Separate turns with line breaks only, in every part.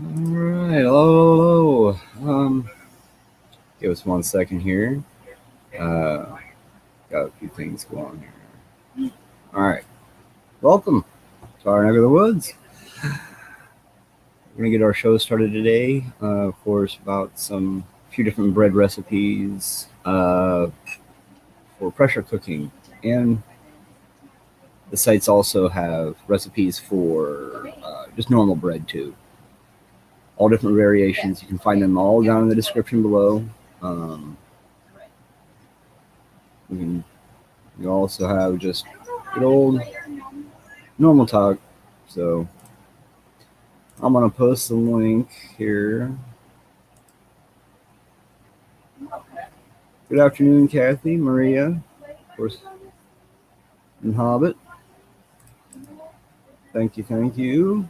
All right, hello, hello. Give us 1 second here. Uh, got a few things going on here. All right, welcome to our neck of the woods. We're gonna get our show started today. Of course, about some few different bread recipes for pressure cooking, and the sites also have recipes for just normal bread too. All different variations. You can find them all down in the description below. Um, we can You also have just good old normal talk. So I'm gonna post the link here. Good afternoon, Kathy, Maria, of course, and Hobbit. Thank you, thank you.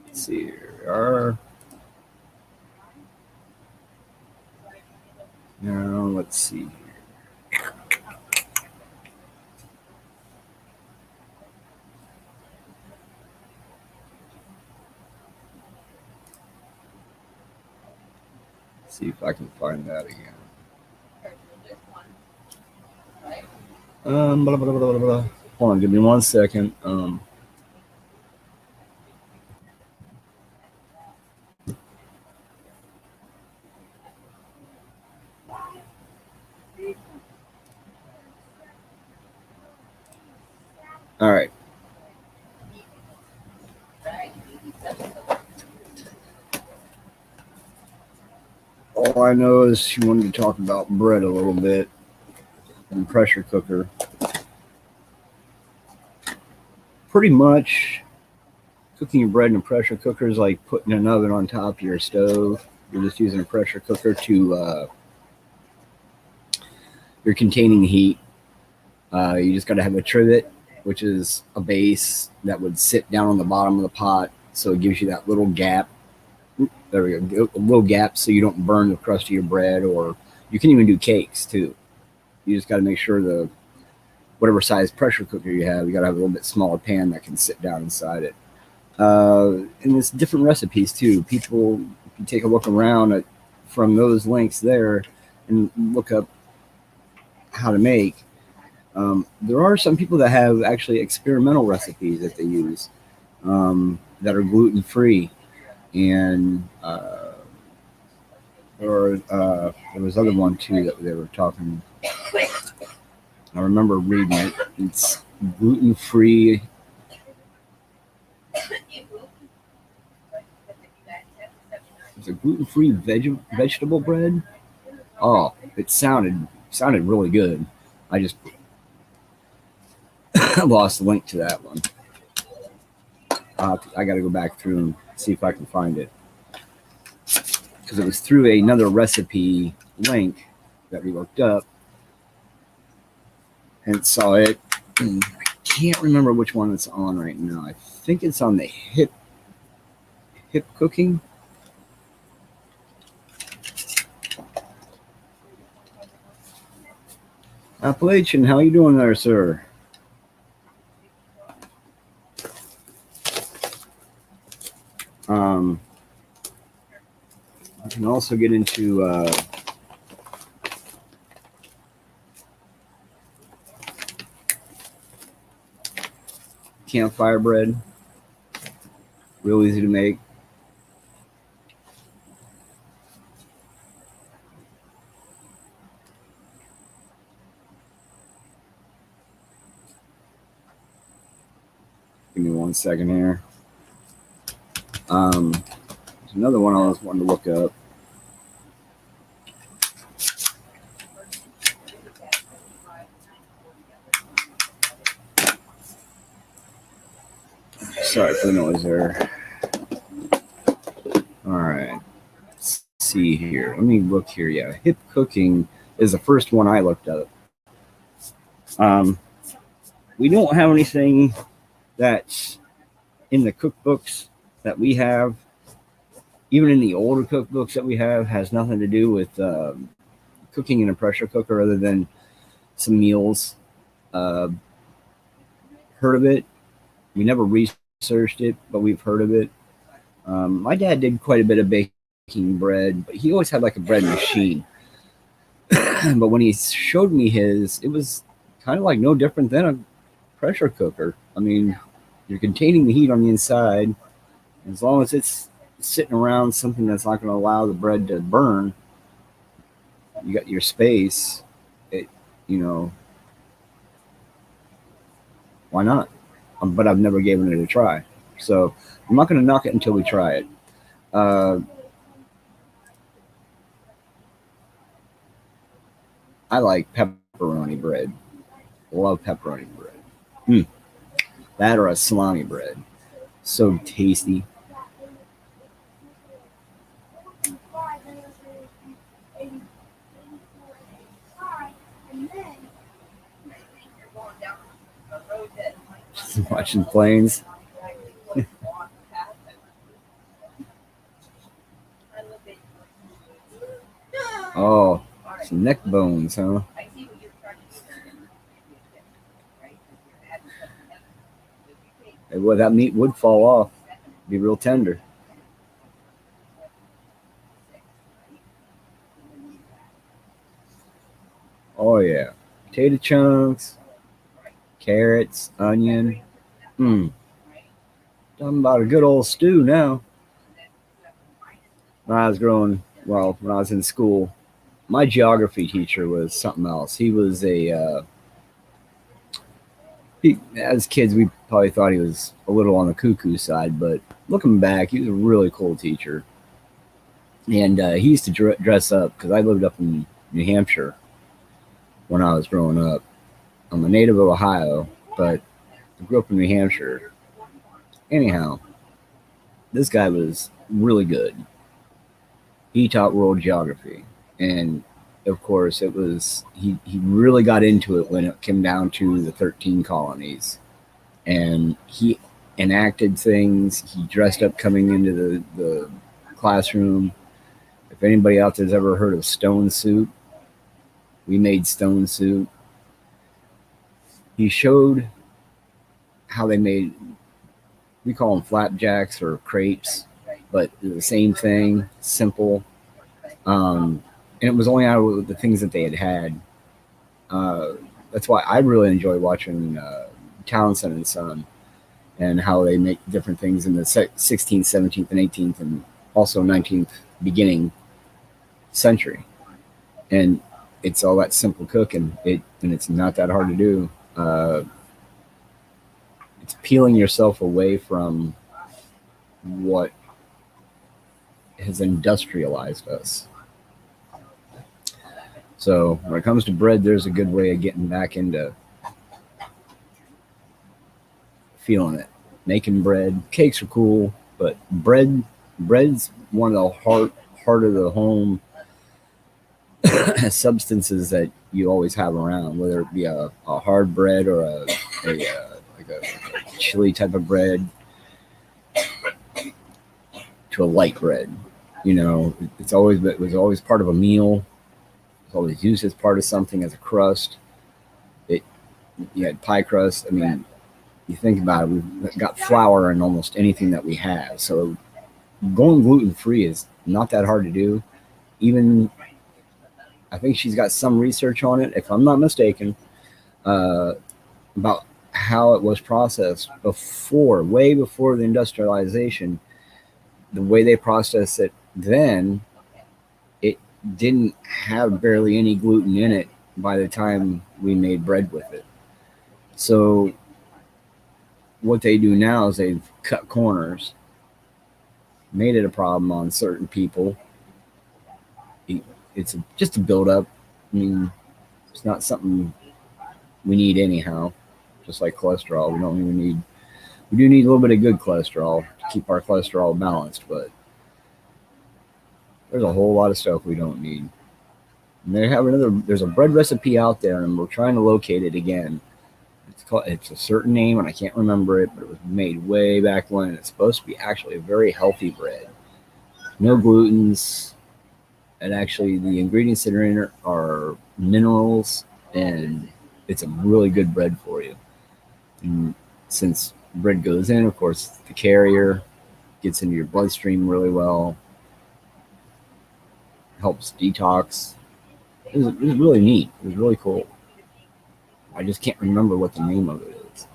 Let's see here. Now let's see. See if I can find that again. Blah, blah, blah, blah, blah. Hold on, give me 1 second. All right. All I know is she wanted to talk about bread a little bit and pressure cooker. Pretty much, cooking your bread in a pressure cooker is like putting an oven on top of your stove. You're just using a pressure cooker to you're containing heat. You just got to have a trivet, which is a base that would sit down on the bottom of the pot, so it gives you that little gap. There we go, a little gap, so you don't burn the crust of your bread. Or you can even do cakes too. You just got to make sure the whatever size pressure cooker you got to have a little bit smaller pan that can sit down inside it. And it's different recipes too. People, if you take a look around from those links there and look up how to make. There are some people that have actually experimental recipes that they use that are gluten free, and there was other one too that they were talking. I remember reading it. It's gluten free. It's a gluten free vegetable bread. Oh, it sounded really good. I just lost the link to that one. I got to go back through and see if I can find it, because it was through another recipe link that we looked up and saw it. And I can't remember which one it's on right now. I think it's on the hip cooking. Appalachian, how you doing there, sir? I can also get into campfire bread. Real easy to make. Give me 1 second here. There's another one I was wanting to look up. Sorry for the noise there. All right. Let's see here. Let me look here. Yeah, hip cooking is the first one I looked up. We don't have anything that's in the cookbooks that we have. Even in the older cookbooks that we have, has nothing to do with cooking in a pressure cooker, other than some meals. Heard of it. We never researched it, but we've heard of it. My dad did quite a bit of baking bread, but he always had like a bread machine. But when he showed me his, it was kind of like no different than a pressure cooker. I mean, you're containing the heat on the inside. As long as it's sitting around something that's not going to allow the bread to burn, you got your space. It, you know, why not? But I've never given it a try. So I'm not going to knock it until we try it. Uh, I like pepperoni bread. Love pepperoni bread. Mm, that or a salami bread. So tasty. Watching planes. Oh, some neck bones, huh? Well, that meat would fall off. Be real tender. Oh yeah, potato chunks, carrots, onion. Hmm. Talking about a good old stew now. When I was growing, well, when I was in school, my geography teacher was something else. He was as kids, we probably thought he was a little on the cuckoo side, but looking back, he was a really cool teacher. And he used to dress up because I lived up in New Hampshire when I was growing up. I'm a native of Ohio, but I grew up in New Hampshire. Anyhow, this guy was really good. He taught world geography, and of course, he really got into it when it came down to the 13 colonies, and he enacted things. He dressed up coming into the classroom. If anybody out there's ever heard of stone soup, we made stone soup. He showed how they made, we call them flapjacks or crepes, but the same thing, simple. And it was only out of the things that they had. Uh, that's why I really enjoy watching Townsend and Son and how they make different things in the 16th, 17th, and 18th, and also 19th beginning century. And it's all that simple cooking. And it's not that hard to do. It's peeling yourself away from what has industrialized us. So when it comes to bread, there's a good way of getting back into feeling it. Making bread, cakes are cool, but bread's one of the heart of the home substances that you always have around, whether it be a hard bread or like a chili type of bread to a light bread. You know, it was always part of a meal. It's always used as part of something as a crust. It You had pie crust. I mean, you think about it, we've got flour in almost anything that we have. So going gluten free is not that hard to do. Even I think she's got some research on it, if I'm not mistaken, uh, about how it was processed before, way before the industrialization. The way they processed it then, it didn't have barely any gluten in it by the time we made bread with it. So what they do now is they've cut corners, made it a problem on certain people. It's just a buildup. I mean, it's not something we need anyhow. Just like cholesterol, we don't even need. We do need a little bit of good cholesterol to keep our cholesterol balanced, but there's a whole lot of stuff we don't need. And they have another. There's a bread recipe out there, and we're trying to locate it again. It's a certain name, and I can't remember it, but it was made way back when. It's supposed to be actually a very healthy bread, no glutens, and actually the ingredients that are in it are minerals, and it's a really good bread for you. And since bread goes in, of course, the carrier gets into your bloodstream really well, helps detox. It was really neat. It was really cool. I just can't remember what the name of it is.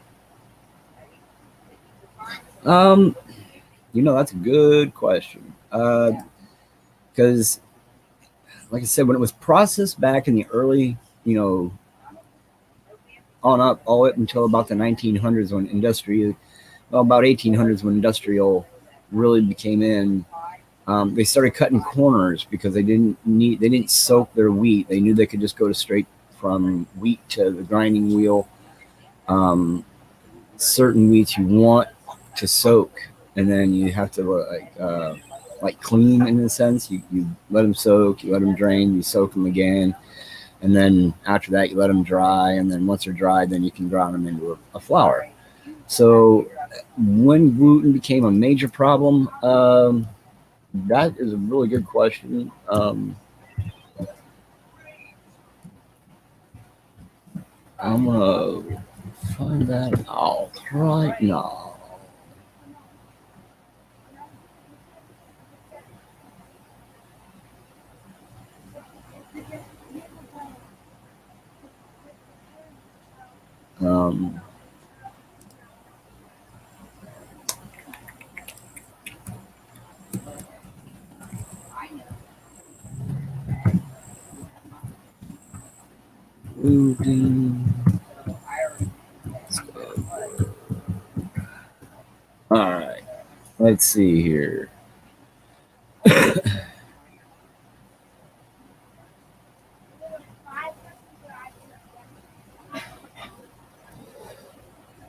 That's a good question. Because, like I said, when it was processed back in the early, on up all up until about the 1900s when about 1800s when industrial really became in. They started cutting corners because they didn't soak their wheat. They knew they could just go straight from wheat to the grinding wheel. Certain wheats you want to soak, and then you have to like clean in a sense. You let them soak, you let them drain, you soak them again, and then after that you let them dry, and then once they're dried, then you can grind them into a flour. So when gluten became a major problem, that is a really good question. I'm gonna find that out right now. Um, gluten. All right, let's see here.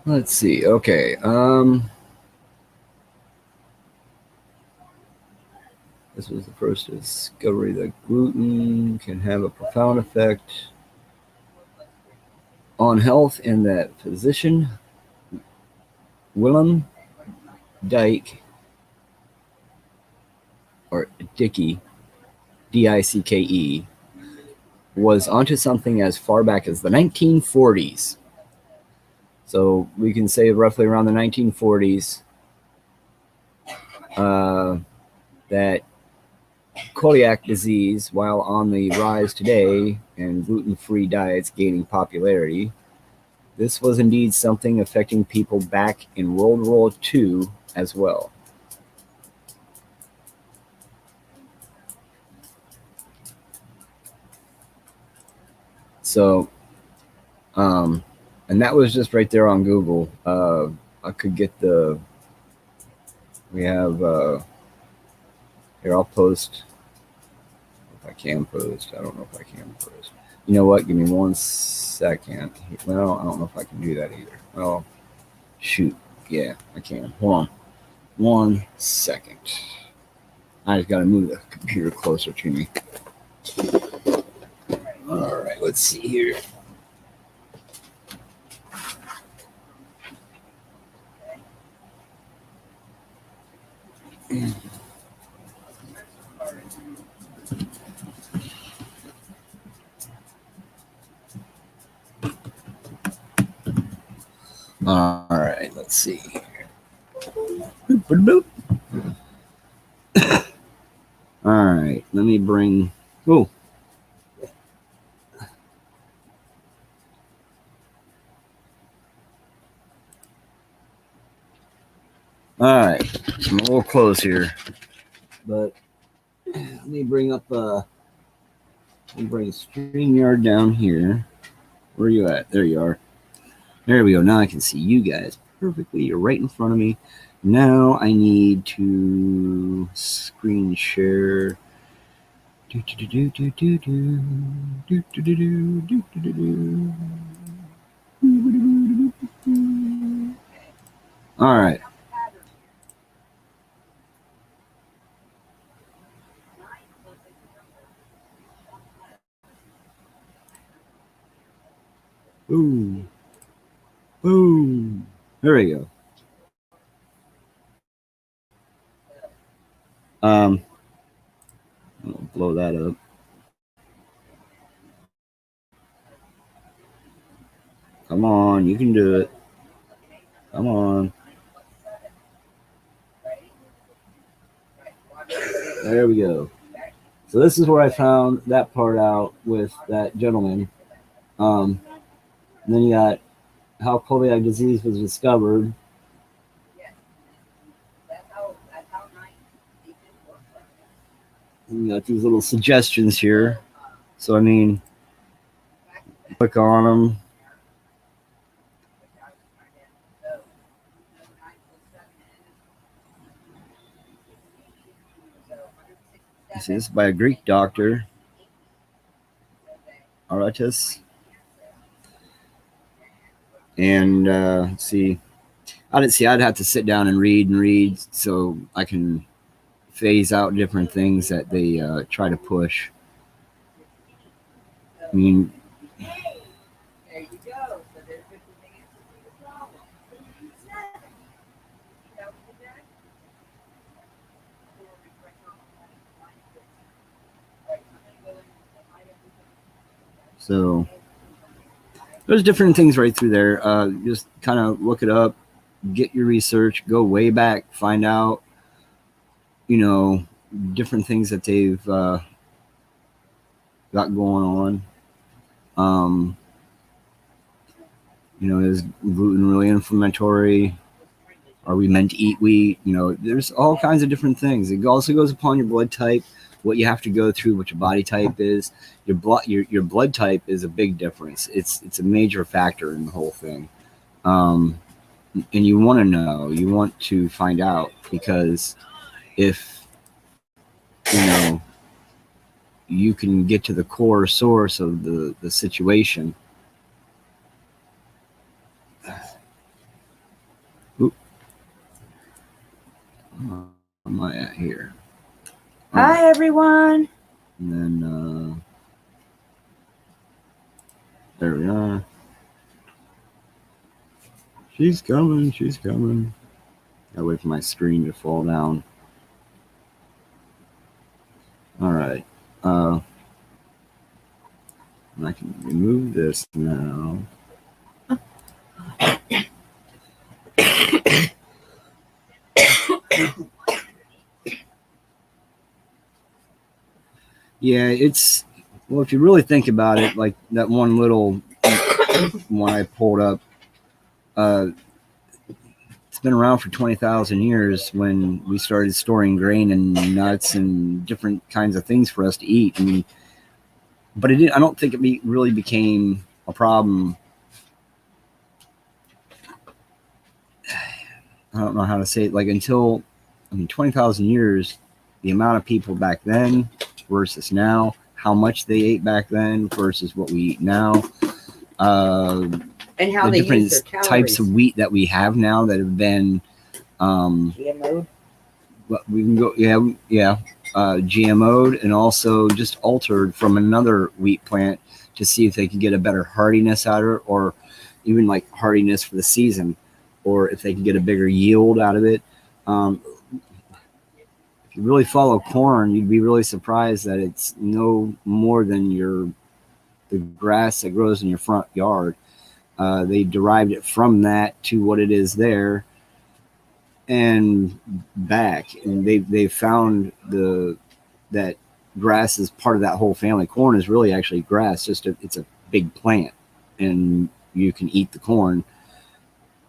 Let's see. Okay. This was the first discovery that gluten can have a profound effect on health, and that physician Willem Dyke, or Dickey, Dicke, was onto something as far back as the 1940s. So we can say roughly around the 1940s that celiac disease, while on the rise today and gluten-free diets gaining popularity, this was indeed something affecting people back in World War II as well. So, and that was just right there on Google. I could get we have, here, I'll post, if I can post. I don't know if I can post. You know what? Give me 1 second. Well, I don't know if I can do that either. Well, shoot. Yeah, I can. Hold on. 1 second. I just got to move the computer closer to me. All right, let's see here. All right, let's see. Boop. All right, let me bring. Oh. All right, I'm a little close here, but let me bring up. Let me bring StreamYard down here. Where are you at? There you are. There we go. Now I can see you guys perfectly. You're right in front of me. Now I need to screen share. All right. Boom. Boom. There we go. I'll blow that up. Come on, you can do it. Come on. There we go. So this is where I found that part out with that gentleman. And then you got how celiac disease was discovered. And you got these little suggestions here. So I mean, click on them. This is by a Greek doctor, Aratus. And see, I'd have to sit down and read so I can phase out different things that they try to push. I mean, so there's different things right through there. Just kind of look it up, get your research, go way back, find out, different things that they've got going on. Is gluten really inflammatory? Are we meant to eat wheat? There's all kinds of different things. It also goes upon your blood type, what you have to go through, what your body type is. Your blood type is a big difference. It's a major factor in the whole thing. And you want to know, you want to find out, because if you can get to the core source of the situation. Where am I at here?
Hi, everyone.
And then there we are. She's coming. Gotta wait for my screen to fall down. All right. And I can remove this now. Yeah, if you really think about it, like that one little one I pulled up, it's been around for 20,000 years when we started storing grain and nuts and different kinds of things for us to eat. I mean, but I don't think it really became a problem. I don't know how to say it. Like until, 20,000 years, the amount of people back then versus now, how much they ate back then versus what we eat now.
And how
the
they
different
use their
types of wheat that we have now that have been
GMO'd.
We can go, GMO'd, and also just altered from another wheat plant to see if they can get a better hardiness out of it, or even like hardiness for the season, or if they can get a bigger yield out of it. If you really follow corn, you'd be really surprised that it's no more than the grass that grows in your front yard. They derived it from that to what it is there and back, and they found that grass is part of that whole family. Corn is really actually grass, it's a big plant, and you can eat the corn.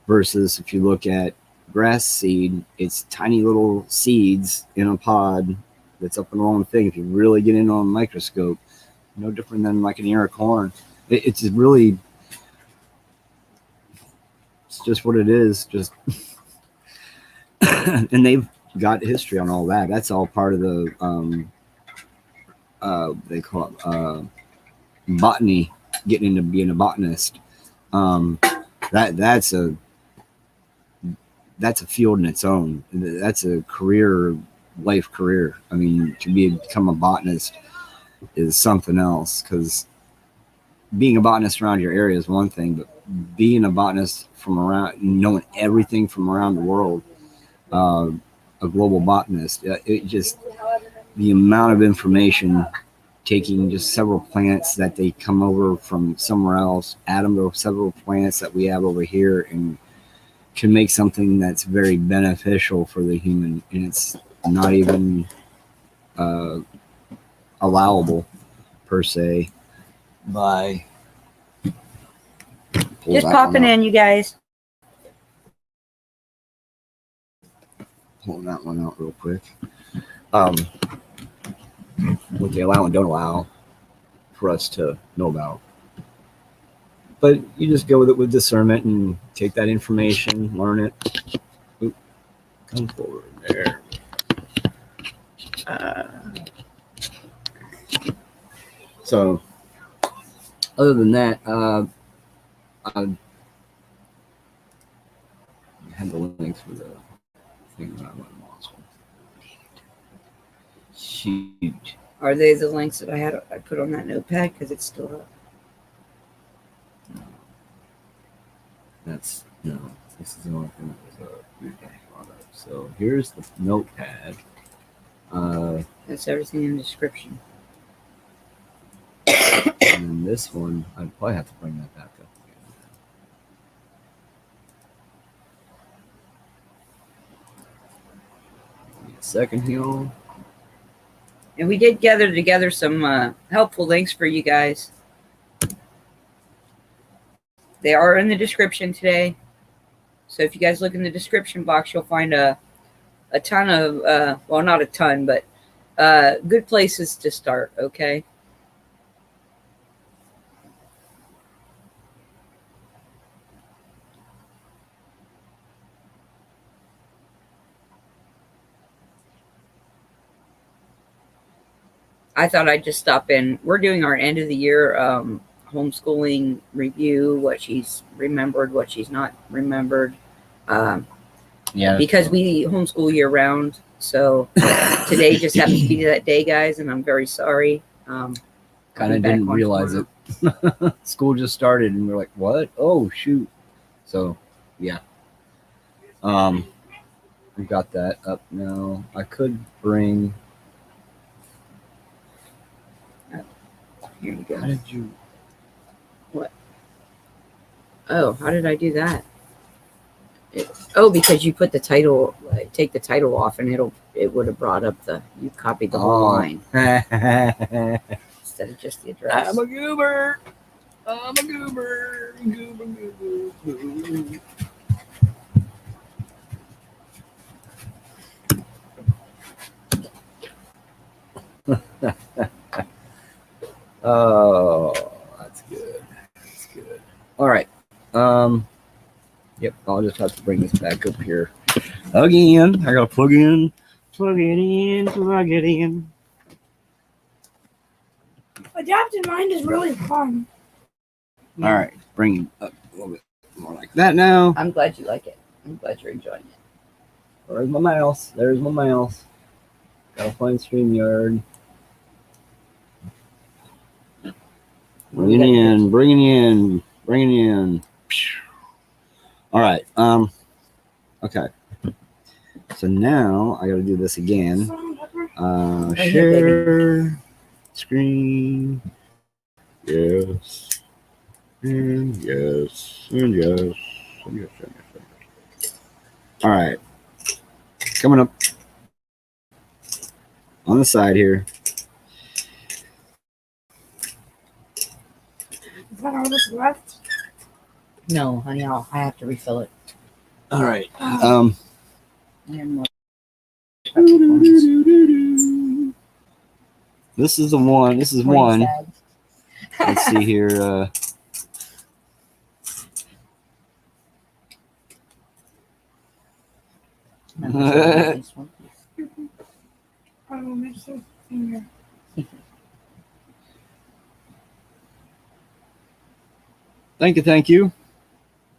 Versus if you look at grass seed, it's tiny little seeds in a pod that's up and along the thing. If you really get in on a microscope, no different than like an ear of corn. It's really, it's just what it is. Just and they've got history on all that. That's all part of the they call it botany, getting into being a botanist. That's a field in its own. That's a life career. I mean, to become a botanist is something else, because being a botanist around your area is one thing, but being a botanist from around, knowing everything from around the world, a global botanist, it just, the amount of information, taking just several plants that they come over from somewhere else, add them to several plants that we have over here, and can make something that's very beneficial for the human. And it's not even allowable per se by
Just popping in, you guys.
Pulling that one out real quick. What they allow and don't allow for us to know about. But you just go with it with discernment and take that information, learn it. Oop, come forward there. So, other than that, I had the links for the thing that I went and lost. Shoot.
Are they the links that I put on that notepad because it's still up?
That's no. This is the only thing that was up. So here's the notepad.
That's everything in the description.
And this one, I'd probably have to bring that back up again. Give me a second here.
And we did gather together some helpful links for you guys. They are in the description today. So if you guys look in the description box, you'll find a ton of, well, not a ton, but good places to start, okay? I thought I'd just stop in. We're doing our end of the year homeschooling review, what she's remembered, what she's not remembered.
Yeah.
Because we homeschool year round. So today just happens to be that day, guys, and I'm very sorry.
Kind of didn't realize it. School just started and we're like, what? Oh, shoot. So, yeah. We've got that up now. I could bring...
Here you go.
How did you...
What? Oh, how did I do that? Because you put the title, take the title off, and it would have brought up you copied the whole line instead of just the address.
I'm a goober. I'm a goober. Goober, goober, goober. Oh, that's good. That's good. All right. Yep. I'll just have to bring this back up here again. I gotta plug it in.
Adaptive Mind is really fun.
All right. Bring it up a little bit more like that now.
I'm glad you like it. I'm glad you're enjoying it.
Where's my mouse? There's my mouse. Gotta find StreamYard. Bring it in, bring it in, bring it in. All right. Okay. So now I got to do this again. Share screen. Yes. And yes. And yes. And yes. And yes. All right. Coming up on the side here.
Is that all that's left?
No, honey, I have to refill it.
All right.
And more.
This is the one. This is one. Let's see here.
There's a finger.
Thank you.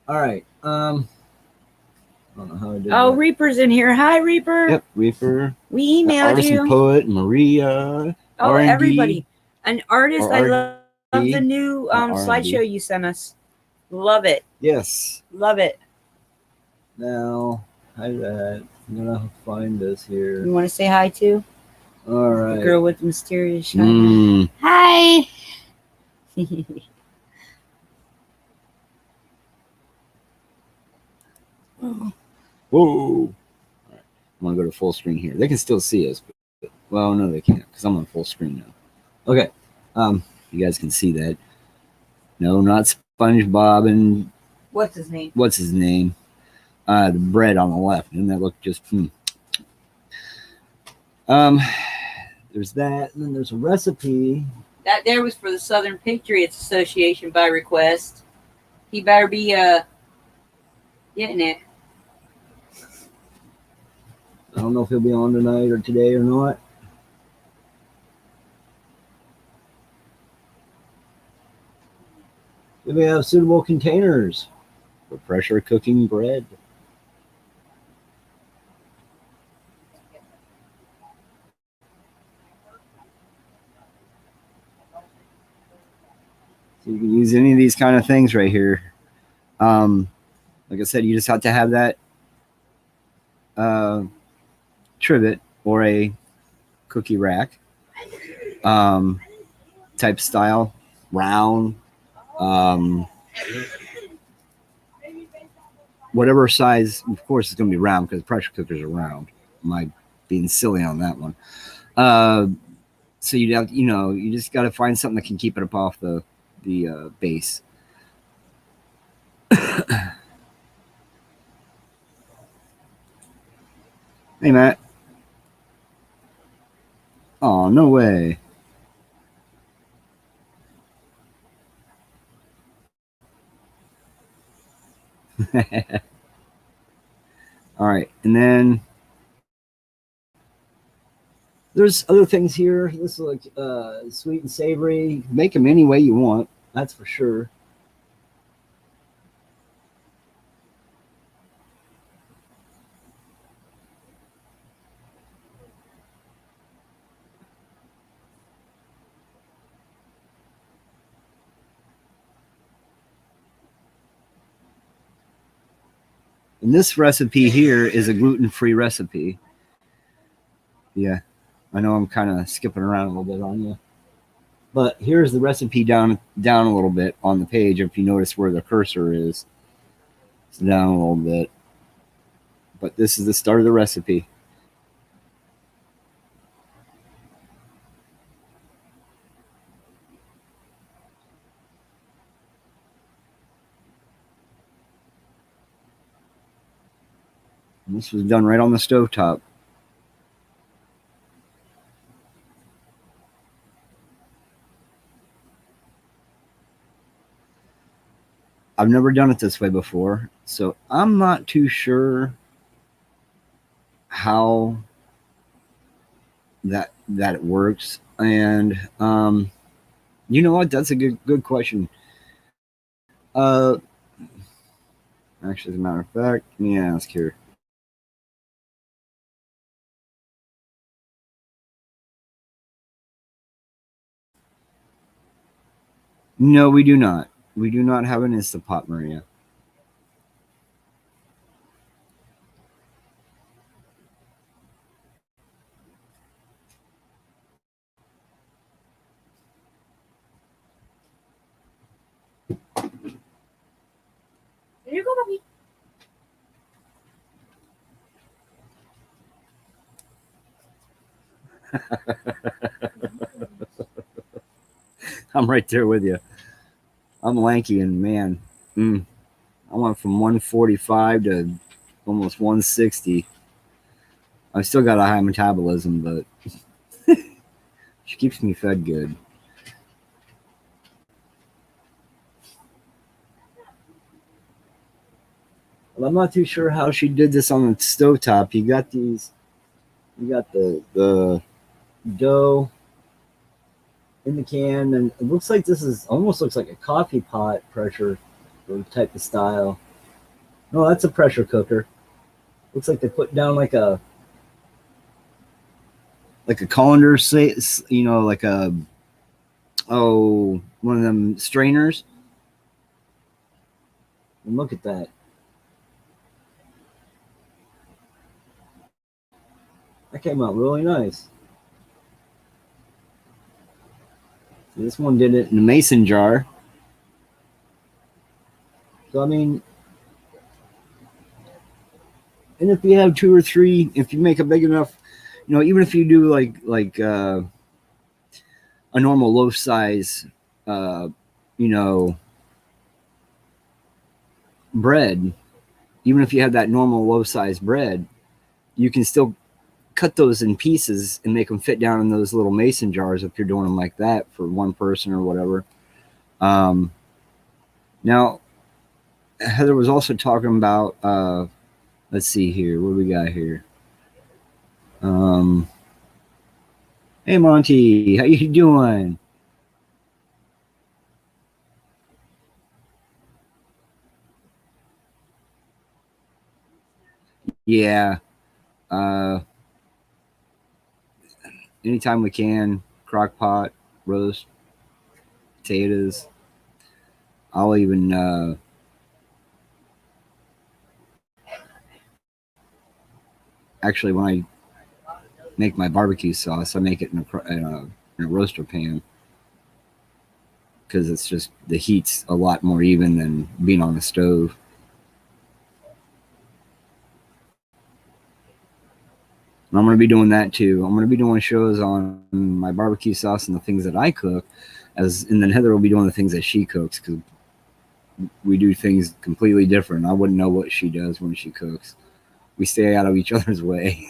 All right. I don't know how I did
Oh,
that.
Reaper's in here. Hi, Reaper.
Yep, Reaper.
We emailed
Artist
you.
and Poet, Maria.
Oh,
R&D,
everybody. An artist. I love
R&D,
the new
R&D.
slideshow you sent us. Love it.
Yes.
Love it.
Now, how did that? I'm gonna find this here.
You want to say hi to
All right.
the girl with the mysterious shine?
Mm.
Hi.
Whoa. All right. I'm gonna go to full screen here. They can still see us, but Well, no, they can't because I'm on full screen now. Okay. You guys can see that. No, not SpongeBob and
What's his name?
what's his name? The bread on the left. Doesn't that look just There's that, and then there's a recipe.
That there was for the Southern Patriots Association by request. He better be getting it.
I don't know if he'll be on tonight or today or not. Do we have suitable containers for pressure cooking bread? So you can use any of these kind of things right here. Like I said, you just have to have that trivet or a cookie rack type style, round, whatever size. Of course, it's going to be round because pressure cookers are round. Am I being silly on that one? So you'd have, you just got to find something that can keep it up off the base. Hey, Matt. Oh, no way. All right, and then there's other things here. This is like sweet and savory. Make them any way you want. That's for sure. And this recipe here is a gluten-free recipe. Yeah, I know I'm kind of skipping around a little bit on you. But here's the recipe down a little bit on the page. If you notice where the cursor is, it's down a little bit. But this is the start of the recipe. And this was done right on the stovetop. I've never done it this way before, so I'm not too sure how that it works. And you know what? That's a good question. Actually, as a matter of fact, let me ask here. No, we do not. We do not have an Instapot, Maria.
There you go, puppy.
I'm right there with you. I'm lanky and man, I went from 145 to almost 160. I still got a high metabolism, but she keeps me fed good. Well, I'm not too sure how she did this on the stovetop. You got the dough in the can, and it looks like almost looks like a coffee pot pressure type of style. No, that's a pressure cooker. Looks like they put down like a colander, like one of them strainers. And look at that. That came out really nice. This one did it in a mason jar. So, I mean, and if you have two or three, if you make a big enough You know, even if you do like a normal loaf size, you know, bread, even if you have that normal loaf size bread, you can still cut those in pieces and make them fit down in those little mason jars if you're doing them like that for one person or whatever. Now, Heather was also talking about, let's see here, what do we got here? Hey Monty, how you doing? Yeah, uh, anytime we can, crock pot, roast, potatoes. I'll even actually when I make my barbecue sauce, I make it in a roaster pan because it's just the heat's a lot more even than being on the stove. And I'm going to be doing that too. I'm going to be doing shows on my barbecue sauce and the things that I cook, and then Heather will be doing the things that she cooks because we do things completely different. I wouldn't know what she does when she cooks. We stay out of each other's way.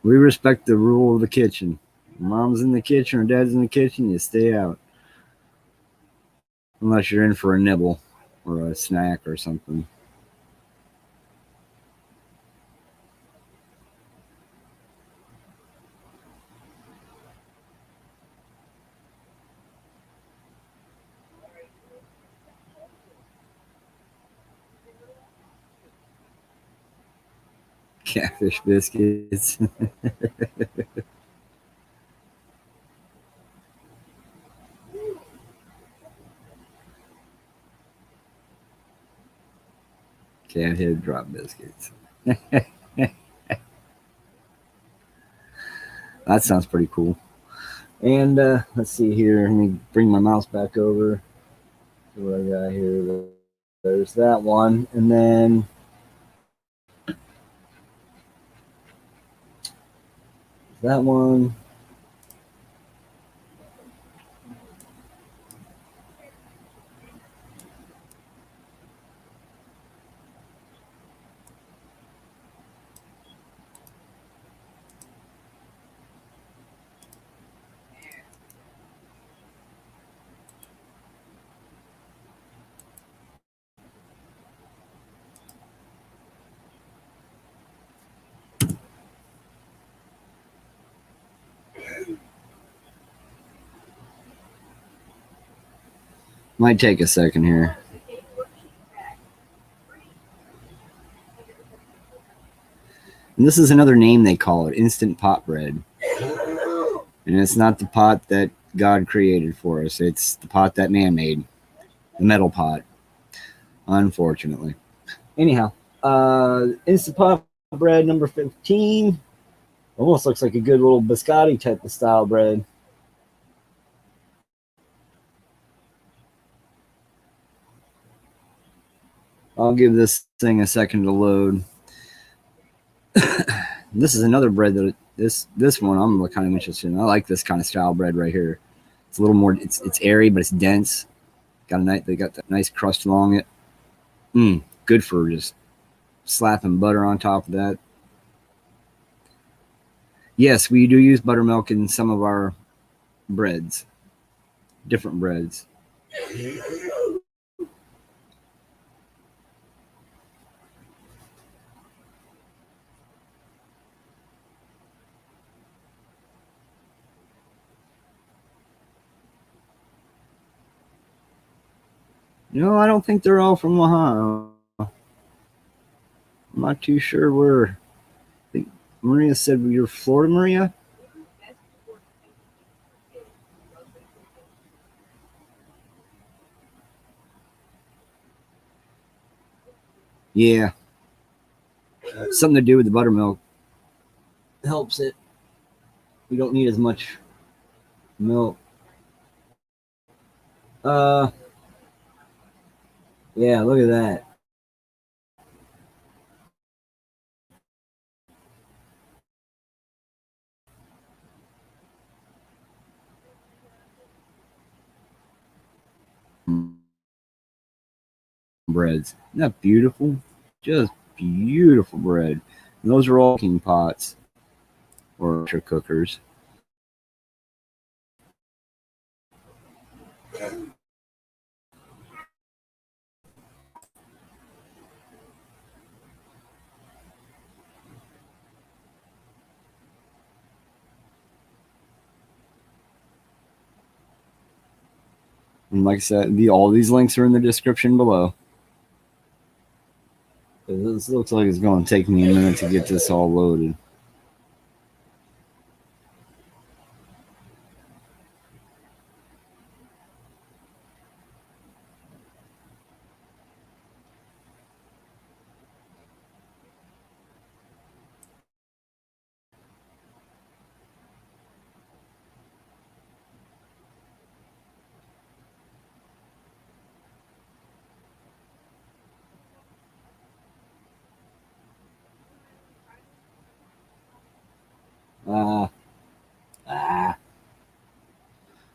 We respect the rule of the kitchen. Mom's in the kitchen or dad's in the kitchen, you stay out. Unless you're in for a nibble or a snack or something. Catfish biscuits. Cat head drop biscuits. That sounds pretty cool. And let's see here. Let me bring my mouse back over. See what I got here. There's that one. And then that one. Might take a second here. And this is another name they call it, instant pot bread. And it's not the pot that God created for us. It's the pot that man made. The metal pot. Unfortunately. Anyhow, instant pot bread number 15. Almost looks like a good little biscotti type of style bread. I'll give this thing a second to load. This is another bread that this one I'm kind of interested in. I like this kind of style bread right here. It's a little more. It's airy, but it's dense. They got that nice crust along it. Good for just slapping butter on top of that. Yes, we do use buttermilk in some of our breads, different breads. No, I don't think they're all from Ohio. I'm not too sure where. I think Maria said you're Florida, Maria? Yeah. Something to do with the buttermilk. Helps it. You don't need as much milk. Yeah, look at that. breads. Isn't that beautiful? Just beautiful bread. And those are all cooking pots or pressure cookers. And like I said, all these links are in the description below. This looks like it's going to take me a minute to get this all loaded.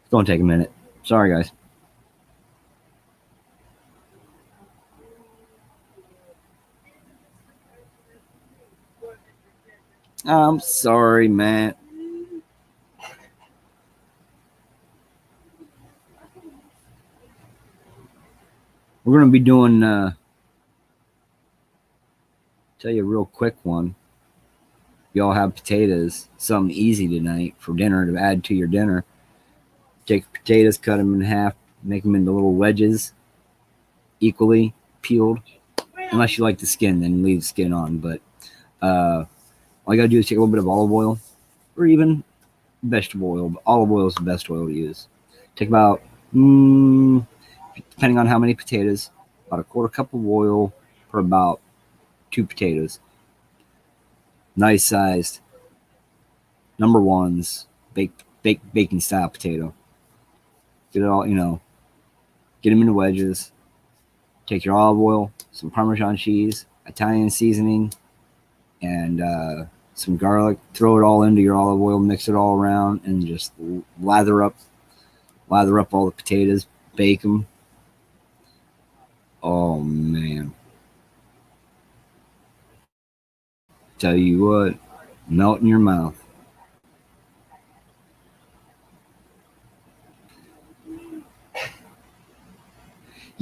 It's going to take a minute. Sorry, guys. I'm sorry, Matt. We're going to be doing, tell you a real quick one. Y'all have potatoes, something easy tonight for dinner to add to your dinner. Take potatoes, cut them in half, make them into little wedges, equally peeled. Unless you like the skin, then leave the skin on. But all you gotta do is take a little bit of olive oil, or even vegetable oil. But olive oil is the best oil to use. Take about, depending on how many potatoes, about a quarter cup of oil for about 2 potatoes. Nice sized number ones, baking style potato. Get it all, get them into wedges. Take your olive oil, some Parmesan cheese, Italian seasoning, and some garlic. Throw it all into your olive oil, mix it all around, and just lather up all the potatoes. Bake them. Oh man! Tell you what, melt in your mouth.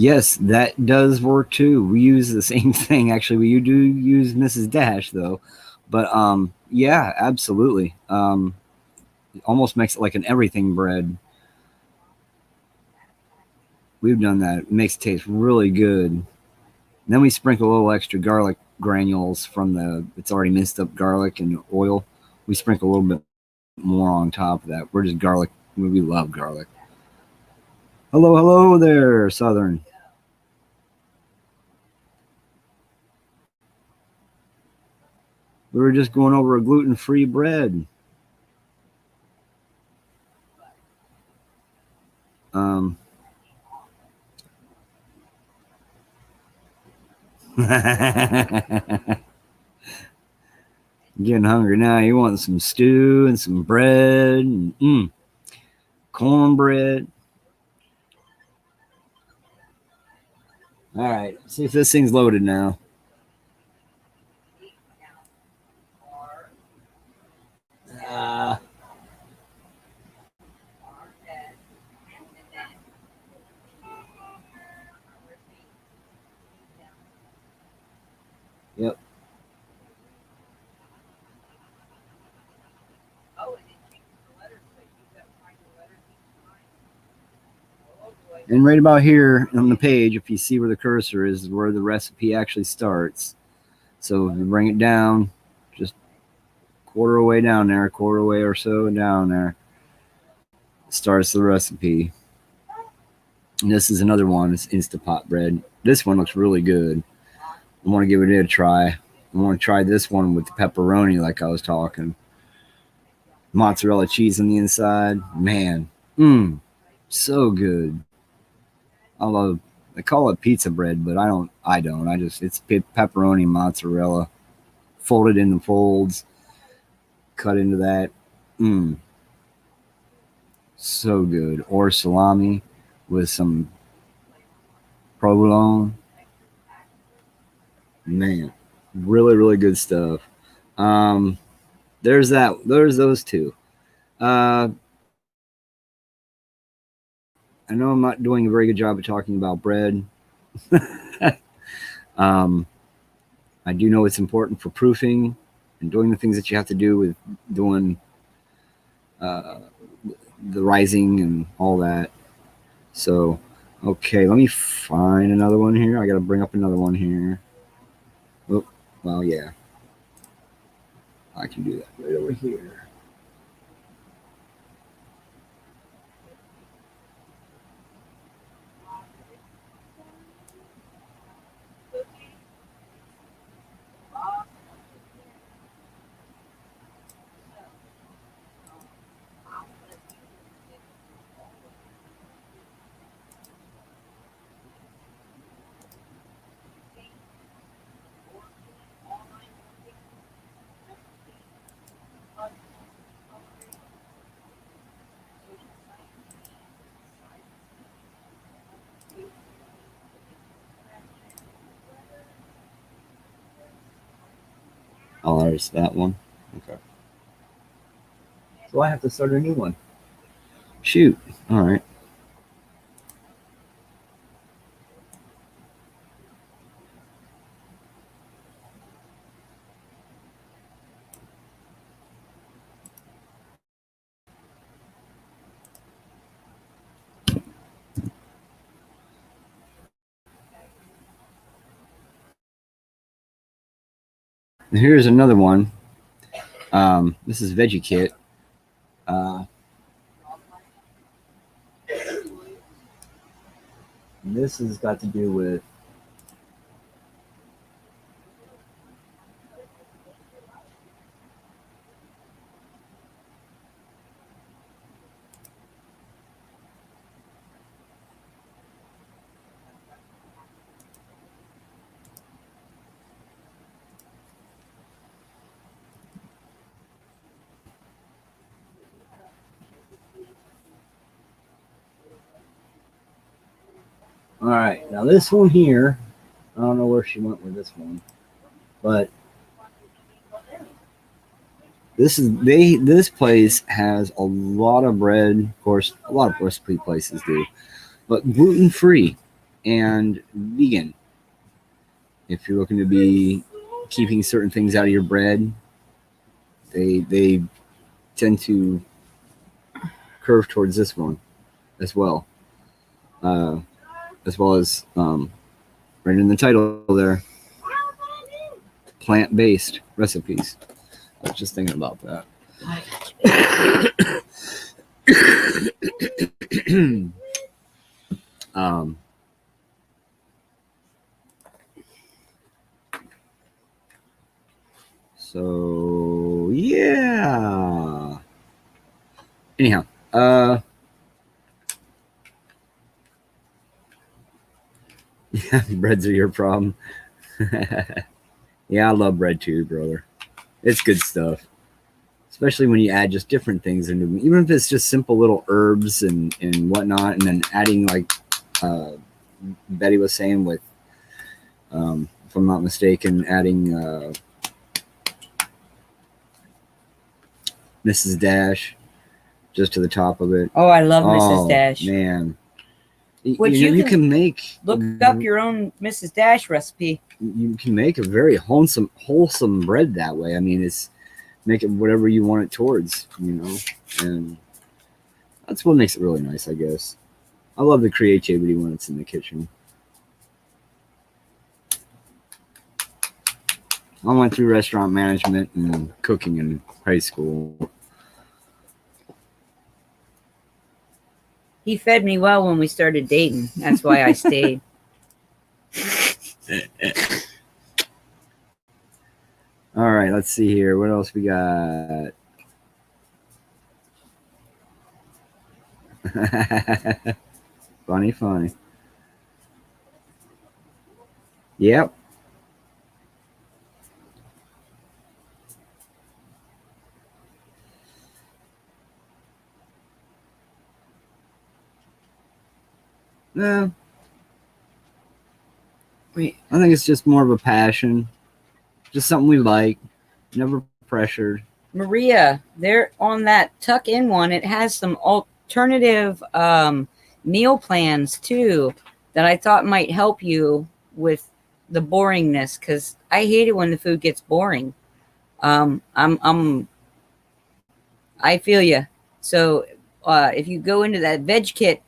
Yes, that does work too. We use the same thing. Actually, we do use Mrs. Dash though, but yeah, absolutely. It almost makes it like an everything bread. We've done that. It makes it taste really good. And then we sprinkle a little extra garlic granules from it's already minced up garlic and oil. We sprinkle a little bit more on top of that. We're just garlic. We love garlic. Hello there, Southern. We were just going over a gluten-free bread. Getting hungry now. You want some stew and some bread and cornbread. All right, see if this thing's loaded now. Yep. And right about here on the page, if you see where the cursor is where the recipe actually starts. So if you bring it down, just quarter way down there, quarter way or so down there, starts the recipe. And this is another one. It's Instapot bread. This one looks really good. I want to give it a try. I want to try this one with the pepperoni like I was talking. Mozzarella cheese on the inside. Man, so good. I call it pizza bread, but I don't. It's pepperoni, mozzarella, folded in the folds, cut into that. So good. Or salami with some provolone. Man, really, really good stuff. There's that. There's those two. Uh, I know I'm not doing a very good job of talking about bread. um, I do know it's important for proofing and doing the things that you have to do with doing uh, the rising and all that. So, okay, let me find another one here. I got to bring up another one here. Oh, well, yeah, I can do that right over here. Oh, there's that one. Okay. So I have to start a new one. Shoot. All right. And here's another one. This is Veggie Kit. Uh, this has got to do with all right. Now this one here, I don't know where she went with this one, but this place has a lot of bread. Of course, a lot of recipe places do, but gluten free and vegan. If you're looking to be keeping certain things out of your bread, they tend to curve towards this one as well, uh, as well as right in the title there, plant based recipes. I was just thinking about that. um, so yeah. Anyhow, breads are your problem. Yeah, I love bread too, brother. It's good stuff, especially when you add just different things into them. Even if it's just simple little herbs and whatnot, and then adding like uh, Betty was saying with, if I'm not mistaken, adding Mrs. Dash just to the top of it.
Oh, I love Mrs.
Oh
Dash.
man,
Which
you can make
Look up your own Mrs. Dash recipe.
you can make a very wholesome bread that way. I mean, it's make it whatever you want it towards, and that's what makes it really nice, I guess. I love the creativity when it's in the kitchen. I went through restaurant management and cooking in high school.
He fed me well when we started dating. That's why I stayed.
All right, let's see here. What else we got? Funny. Yep. No.
Wait.
I think it's just more of a passion, just something we like, never pressured.
Maria, there on that tuck in one, it has some alternative meal plans too that I thought might help you with the boringness, because I hate it when the food gets boring. I feel you. So if you go into that veg kit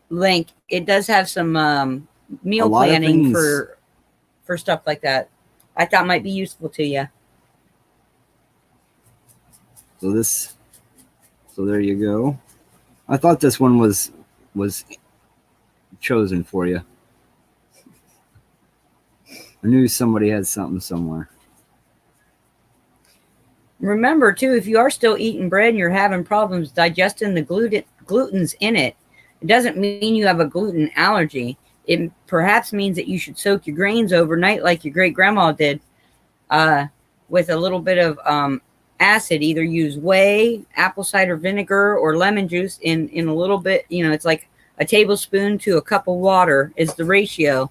link, it does have some meal planning for stuff like that. I thought might be useful to you.
So there you go. I thought this one was chosen for you. I knew somebody had something somewhere.
Remember too, if you are still eating bread and you're having problems digesting the gluten's in it, it doesn't mean you have a gluten allergy. It perhaps means that you should soak your grains overnight like your great grandma did, with a little bit of acid. Either use whey, apple cider vinegar, or lemon juice in a little bit. You know, it's like a tablespoon to a cup of water is the ratio.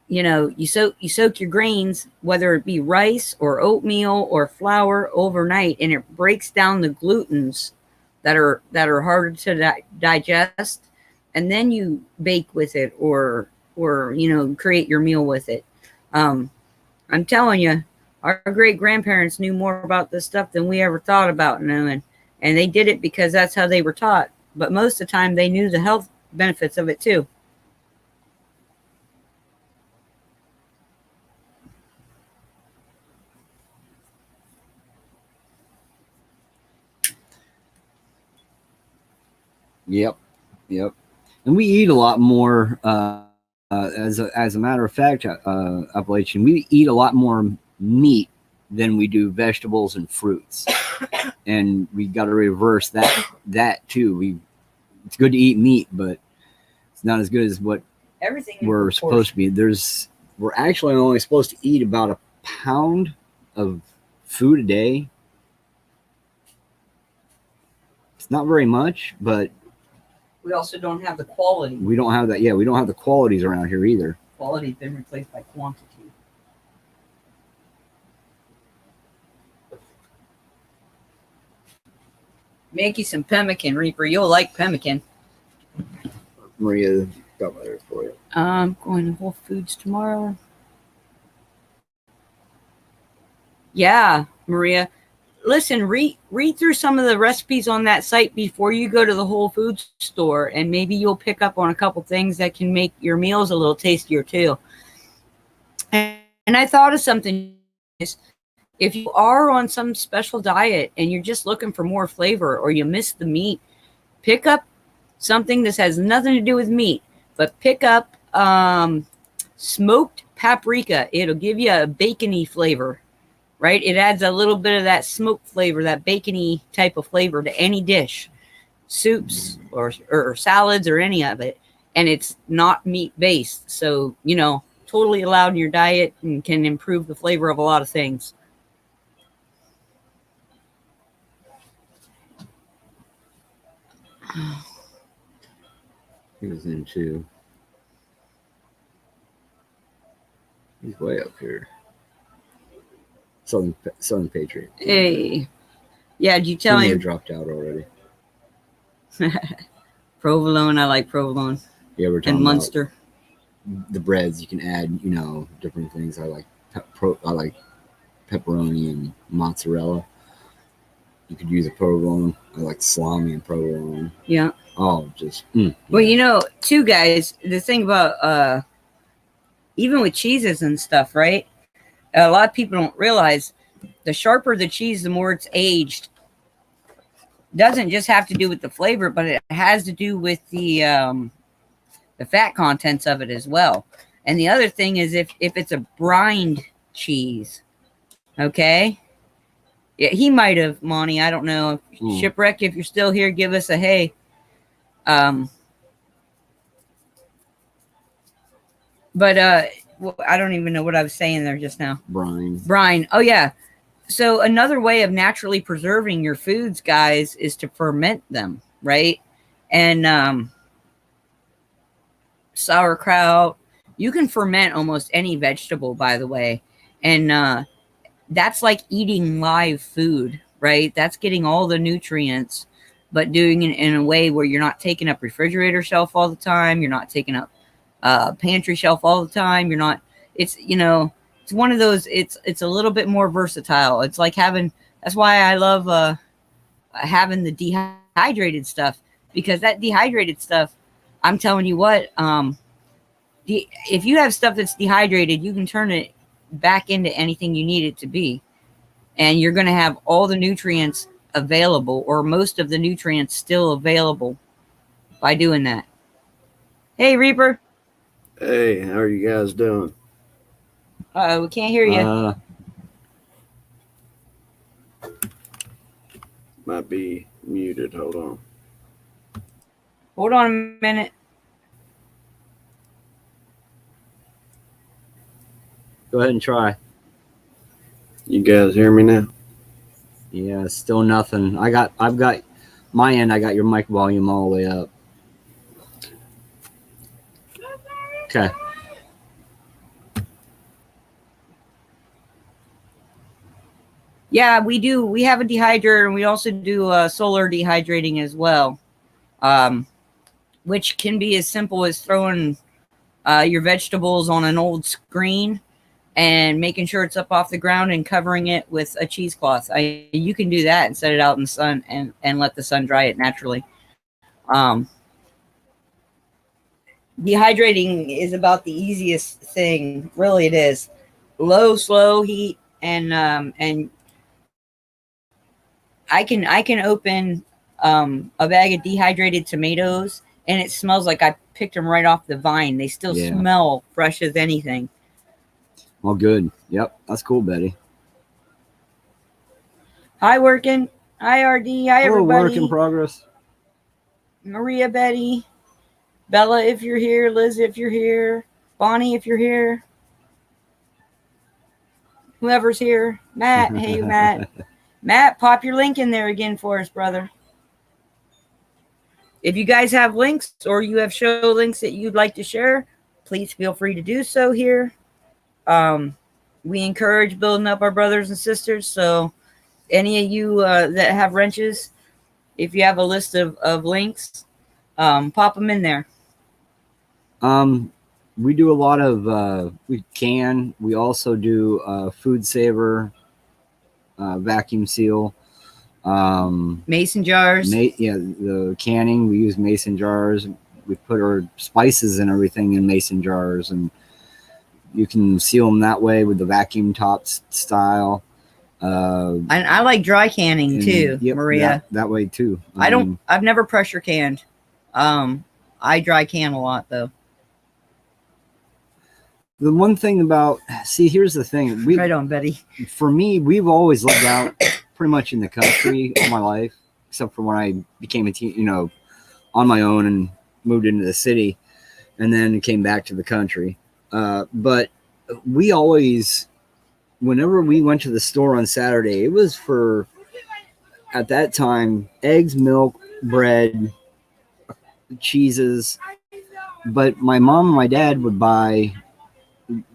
You know, you soak your grains, whether it be rice or oatmeal or flour, overnight, and it breaks down the glutens that are harder to digest, and then you bake with it or you know, create your meal with it. I'm telling you, our great grandparents knew more about this stuff than we ever thought about knowing, and they did it because that's how they were taught. But most of the time, they knew the health benefits of it too.
Yep. And we eat a lot more. As a matter of fact, Appalachian, we eat a lot more meat than we do vegetables and fruits, and we got to reverse that too. It's good to eat meat, but it's not as good as what
Everything
we're supposed to be. We're actually only supposed to eat about a pound of food a day. It's not very much, but
we also don't have the quality.
We don't have that. Yeah, we don't have the qualities around here either.
Quality's been replaced by quantity. Make you some pemmican, Reaper. You'll like pemmican.
Maria got letters for you.
I'm going to Whole Foods tomorrow. Yeah, Maria. Listen, read through some of the recipes on that site before you go to the Whole Foods store, and maybe you'll pick up on a couple things that can make your meals a little tastier too. And I thought of something. If you are on some special diet and you're just looking for more flavor, or you miss the meat, pick up something that has nothing to do with meat, but pick up smoked paprika. It'll give you a bacony flavor. Right? It adds a little bit of that smoke flavor, that bacony type of flavor to any dish, soups or salads or any of it. And it's not meat based. So, you know, totally allowed in your diet and can improve the flavor of a lot of things.
He was in too. He's way up here. Southern Patriot.
Hey. Yeah, did you tell him?
He dropped out already.
Provolone, I like provolone.
Yeah, we're talking
and Munster.
About the breads. You can add, you know, different things. I like pepperoni and mozzarella. You could use a provolone. I like salami and provolone.
Yeah.
Oh, just.
Well, you know, too, guys, the thing about even with cheeses and stuff, right? A lot of people don't realize the sharper the cheese, the more it's aged. Doesn't just have to do with the flavor, but it has to do with the fat contents of it as well. And the other thing is if it's a brined cheese, okay? Yeah, he might have, Monty. I don't know. Shipwreck, if you're still here, give us a hey. But well, I don't even know what I was saying there just now. Brine. Oh, yeah. So another way of naturally preserving your foods, guys, is to ferment them, right? And sauerkraut. You can ferment almost any vegetable, by the way. And that's like eating live food, right? That's getting all the nutrients, but doing it in a way where you're not taking up refrigerator shelf all the time. You're not taking up pantry shelf all the time. You're not, it's, you know, it's one of those, it's a little bit more versatile. It's like having, that's why I love having the dehydrated stuff, because that dehydrated stuff, I'm telling you what, if you have stuff that's dehydrated, you can turn it back into anything you need it to be. And you're going to have all the nutrients available, or most of the nutrients still available by doing that. Hey, Reaper.
Hey, how are you guys doing?
We can't hear you.
Might be muted. Hold on.
Hold on a minute.
Go ahead and try.
You guys hear me now?
Yeah, still nothing. I've got my end. I got your mic volume all the way up. Okay.
Yeah, we do. We have a dehydrator, and we also do solar dehydrating as well, which can be as simple as throwing your vegetables on an old screen and making sure it's up off the ground and covering it with a cheesecloth. You can do that and set it out in the sun and let the sun dry it naturally. Dehydrating is about the easiest thing. Really, it is. Low, slow heat, and I can open a bag of dehydrated tomatoes, and it smells like I picked them right off the vine. They still smell fresh as anything.
Well, good. Yep, that's cool, Betty.
Hi, Working. Hi, RD. Hi, everybody.
Work in progress.
Maria, Betty, Bella, if you're here. Liz, if you're here. Bonnie, if you're here. Whoever's here. Matt. Hey, Matt. Matt, pop your link in there again for us, brother. If you guys have links or you have show links that you'd like to share, please feel free to do so here. We encourage building up our brothers and sisters. So any of you that have wrenches, if you have a list of links, pop them in there.
We do a lot of we also do food saver, vacuum seal,
mason jars.
The canning, we use mason jars. We put our spices and everything in mason jars, and you can seal them that way with the vacuum top style.
And I like dry canning too, Maria.
That way too.
I've never pressure canned. I dry can a lot though.
The one thing about, here's the thing.
Right on, Betty.
For me, we've always lived out pretty much in the country all my life, except for when I became a teen, on my own and moved into the city, and then came back to the country. But we always, whenever we went to the store on Saturday, it was for, at that time, eggs, milk, bread, cheeses. But my mom and my dad would buy,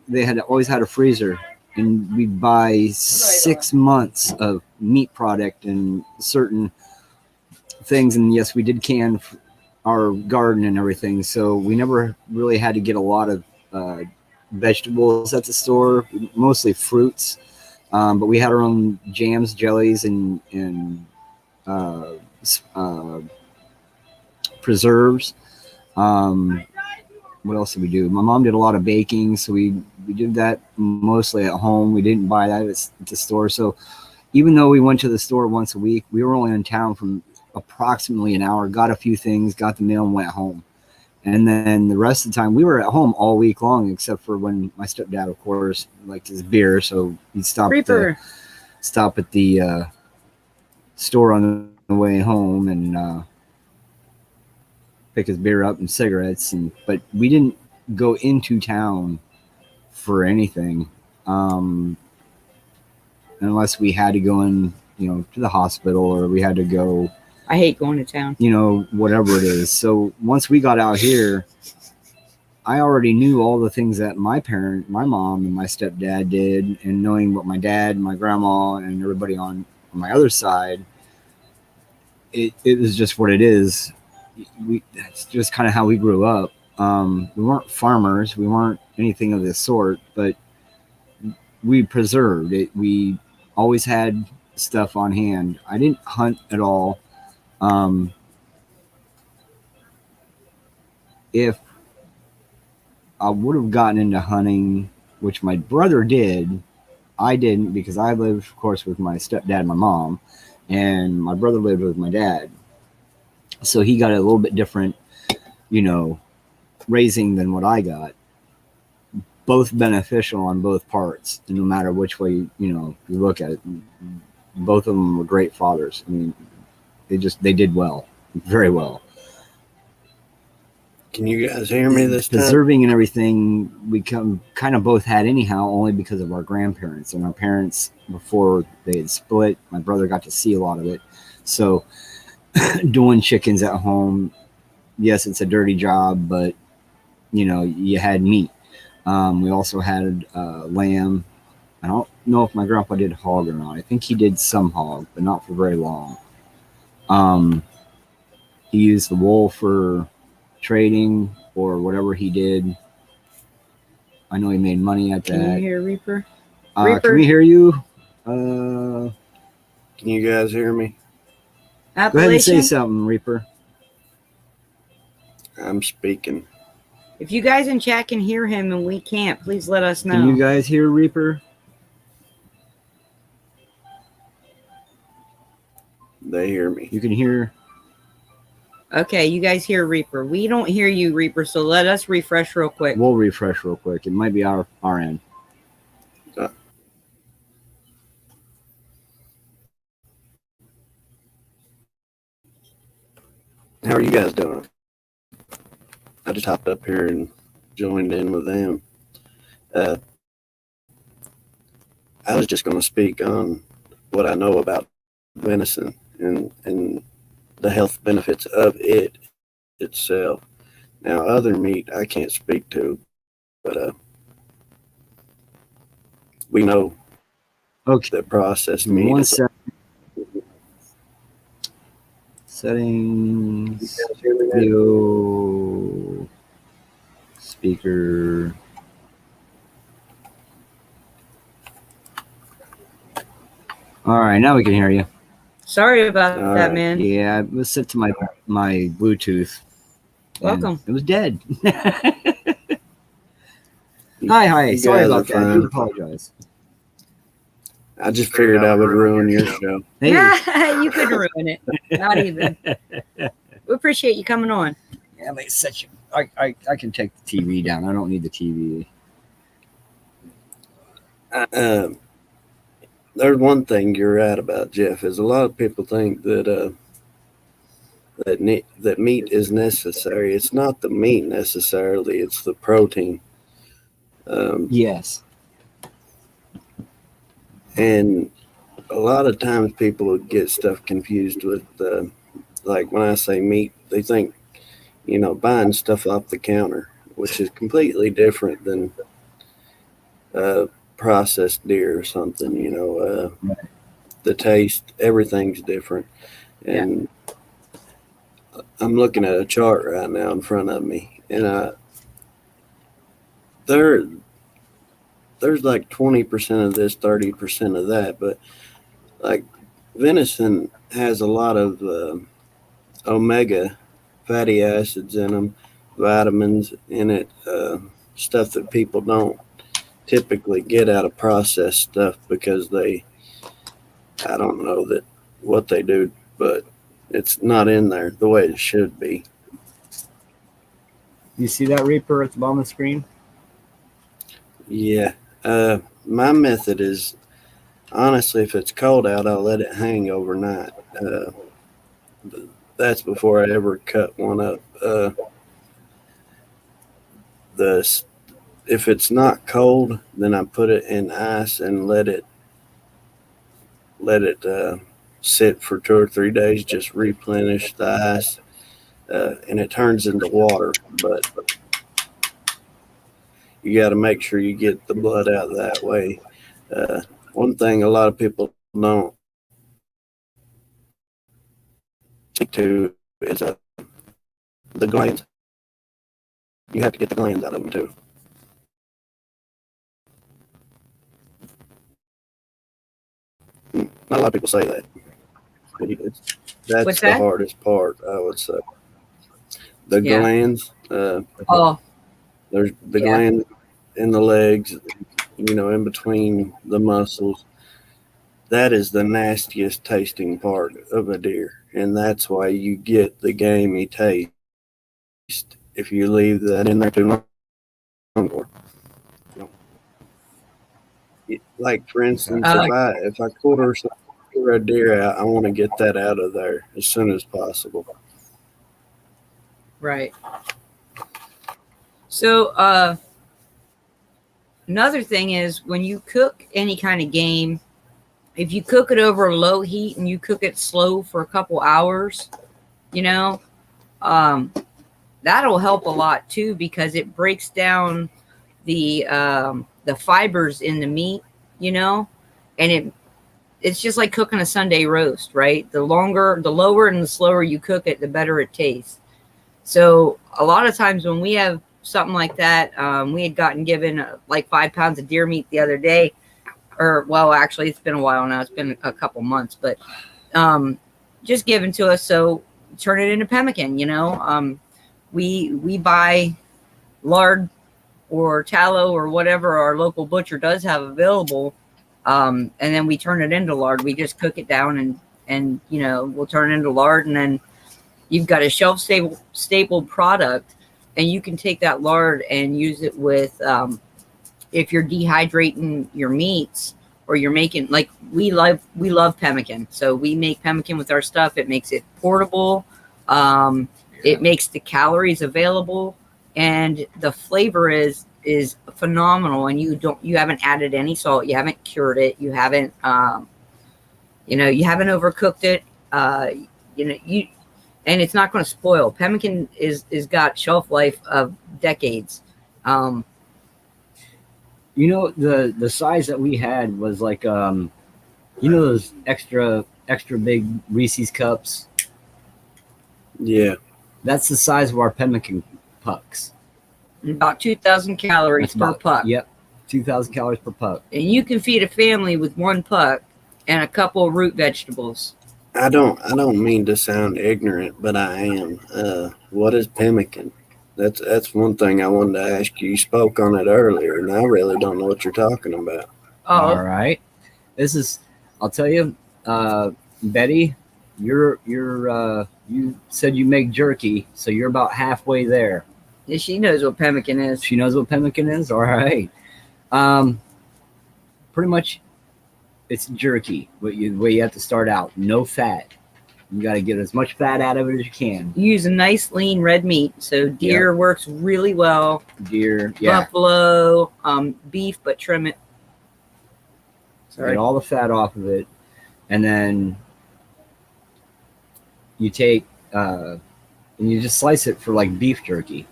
they had always had a freezer, and we'd buy 6 months of meat product and certain things. And yes, we did can our garden and everything. So we never really had to get a lot of vegetables at the store, mostly fruits. But we had our own jams, jellies, and preserves. What else did we do? My mom did a lot of baking, so we did that mostly at home. We didn't buy that at the store. So even though we went to the store once a week, we were only in town from approximately an hour, got a few things, got the mail, and went home. And then the rest of the time, we were at home all week long, except for when my stepdad, of course, liked his beer, so he'd stop at the store on the way home and pick his beer up and cigarettes. But we didn't go into town for anything unless we had to go in, to the hospital, or we had to go
I hate going to town.
you know, whatever it is. So once we got out here, I already knew all the things that my mom and my stepdad did, and knowing what my dad, my grandma, and everybody on my other side, it was just what it is. That's just kind of how we grew up. We weren't farmers, we weren't anything of this sort, but we preserved it. We always had stuff on hand. I didn't hunt at all. If I would have gotten into hunting, which my brother did, I didn't, because I lived, of course, with my stepdad and my mom, and my brother lived with my dad. So he got a little bit different, you know, raising than what I got. Both beneficial on both parts, and no matter which way you look at it. Both of them were great fathers. I mean, they did well, very well.
Can you guys hear me this time?
Preserving and everything, we kind of both had anyhow, only because of our grandparents and our parents before they had split. My brother got to see a lot of it. So doing chickens at home, yes, it's a dirty job, but you had meat. We also had lamb. I don't know if my grandpa did hog or not. I think he did some hog, but not for very long. He used the wool for trading or whatever he did. I know he made money at that.
Can you hear Reaper?
Can we hear you?
Can you guys hear me?
Go ahead and say something, Reaper.
I'm speaking.
If you guys in chat can hear him and we can't, please let us know.
Can you guys hear Reaper?
They hear me.
You can hear.
Okay, you guys hear Reaper. We don't hear you, Reaper, so let us refresh real quick.
We'll refresh real quick. It might be our end.
How are you guys doing? I just hopped up here and joined in with them. I was just going to speak on what I know about venison and the health benefits of it itself. Now, other meat I can't speak to, but we know that processed meat
One
is...
Settings, video, speaker. All right, now we can hear you.
Sorry about that, man.
Yeah, it was set to my Bluetooth.
Welcome.
It was dead. Hi. Sorry about that. I do apologize.
I just figured I would ruin your show.
Hey. You couldn't ruin it. Not even. We appreciate you coming on.
Yeah, they set you. I can take the TV down. I don't need the TV.
There's one thing you're right about, Jeff, is a lot of people think that that meat is necessary. It's not the meat necessarily; it's the protein.
Yes.
And a lot of times people get stuff confused with, like when I say meat, they think, buying stuff off the counter, which is completely different than processed deer or something. The taste, everything's different. And I'm looking at a chart right now in front of me, and there's like 20% of this, 30% of that, but like venison has a lot of omega fatty acids in them, vitamins in it, stuff that people don't typically get out of processed stuff because I don't know what they do, but it's not in there the way it should be.
You see that, Reaper, at the bottom of the screen?
Yeah. My method is, honestly, if it's cold out, I'll let it hang overnight. That's before I ever cut one up. If it's not cold, then I put it in ice and let it sit for 2 or 3 days, just replenish the ice, and it turns into water. But you got to make sure you get the blood out that way. One thing a lot of people don't stick to is the glands. You have to get the glands out of them too. Not a lot of people say that. That's
What's
the
that?
hardest part, I would say. The
Yeah.
glands.
Oh,
There's the
yeah.
gland in the legs, in between the muscles. That is the nastiest tasting part of a deer, and that's why you get the gamey taste if you leave that in there too long. Like for instance,
Uh,
if I quarter a deer out, I want to get that out of there as soon as possible.
right. So, another thing is when you cook any kind of game, if you cook it over low heat and you cook it slow for a couple hours, you know, um, that'll help a lot too, because it breaks down the fibers in the meat, and it's just like cooking a Sunday roast, right? The lower and the slower you cook it, the better it tastes. So a lot of times when we have something like that, we had gotten given like 5 pounds of deer meat the other day, or well, actually it's been a while now. It's been a couple months, but just given to us. So turn it into pemmican, we buy lard or tallow or whatever our local butcher does have available. And then we turn it into lard. We just cook it down and we'll turn it into lard, and then you've got a shelf stable product, and you can take that lard and use it with, if you're dehydrating your meats, or you're making, like we love pemmican. So we make pemmican with our stuff. It makes it portable. It makes the calories available, and the flavor is phenomenal. And you haven't added any salt. You haven't cured it. You haven't, you haven't overcooked it. And it's not going to spoil. Pemmican is got shelf life of decades.
The size that we had was like those extra big Reese's cups.
Yeah,
That's the size of our pemmican pucks.
About 2,000 calories per puck.
Yep, 2,000 calories per puck.
And you can feed a family with one puck and a couple of root vegetables.
I don't mean to sound ignorant, but I am. What is pemmican? That's one thing I wanted to ask you. You spoke on it earlier, and I really don't know what you're talking about.
All right, I'll tell you, Betty, you said you make jerky, so you're about halfway there.
Yeah, she knows what pemmican is.
She knows what pemmican is. All right, pretty much, it's jerky. The way you have to start out, no fat. You got to get as much fat out of it as you can.
You use a nice lean red meat, so deer works really well.
Deer, yeah.
Buffalo, beef, but trim it.
Get all the fat off of it, and then you take and you just slice it for like beef jerky,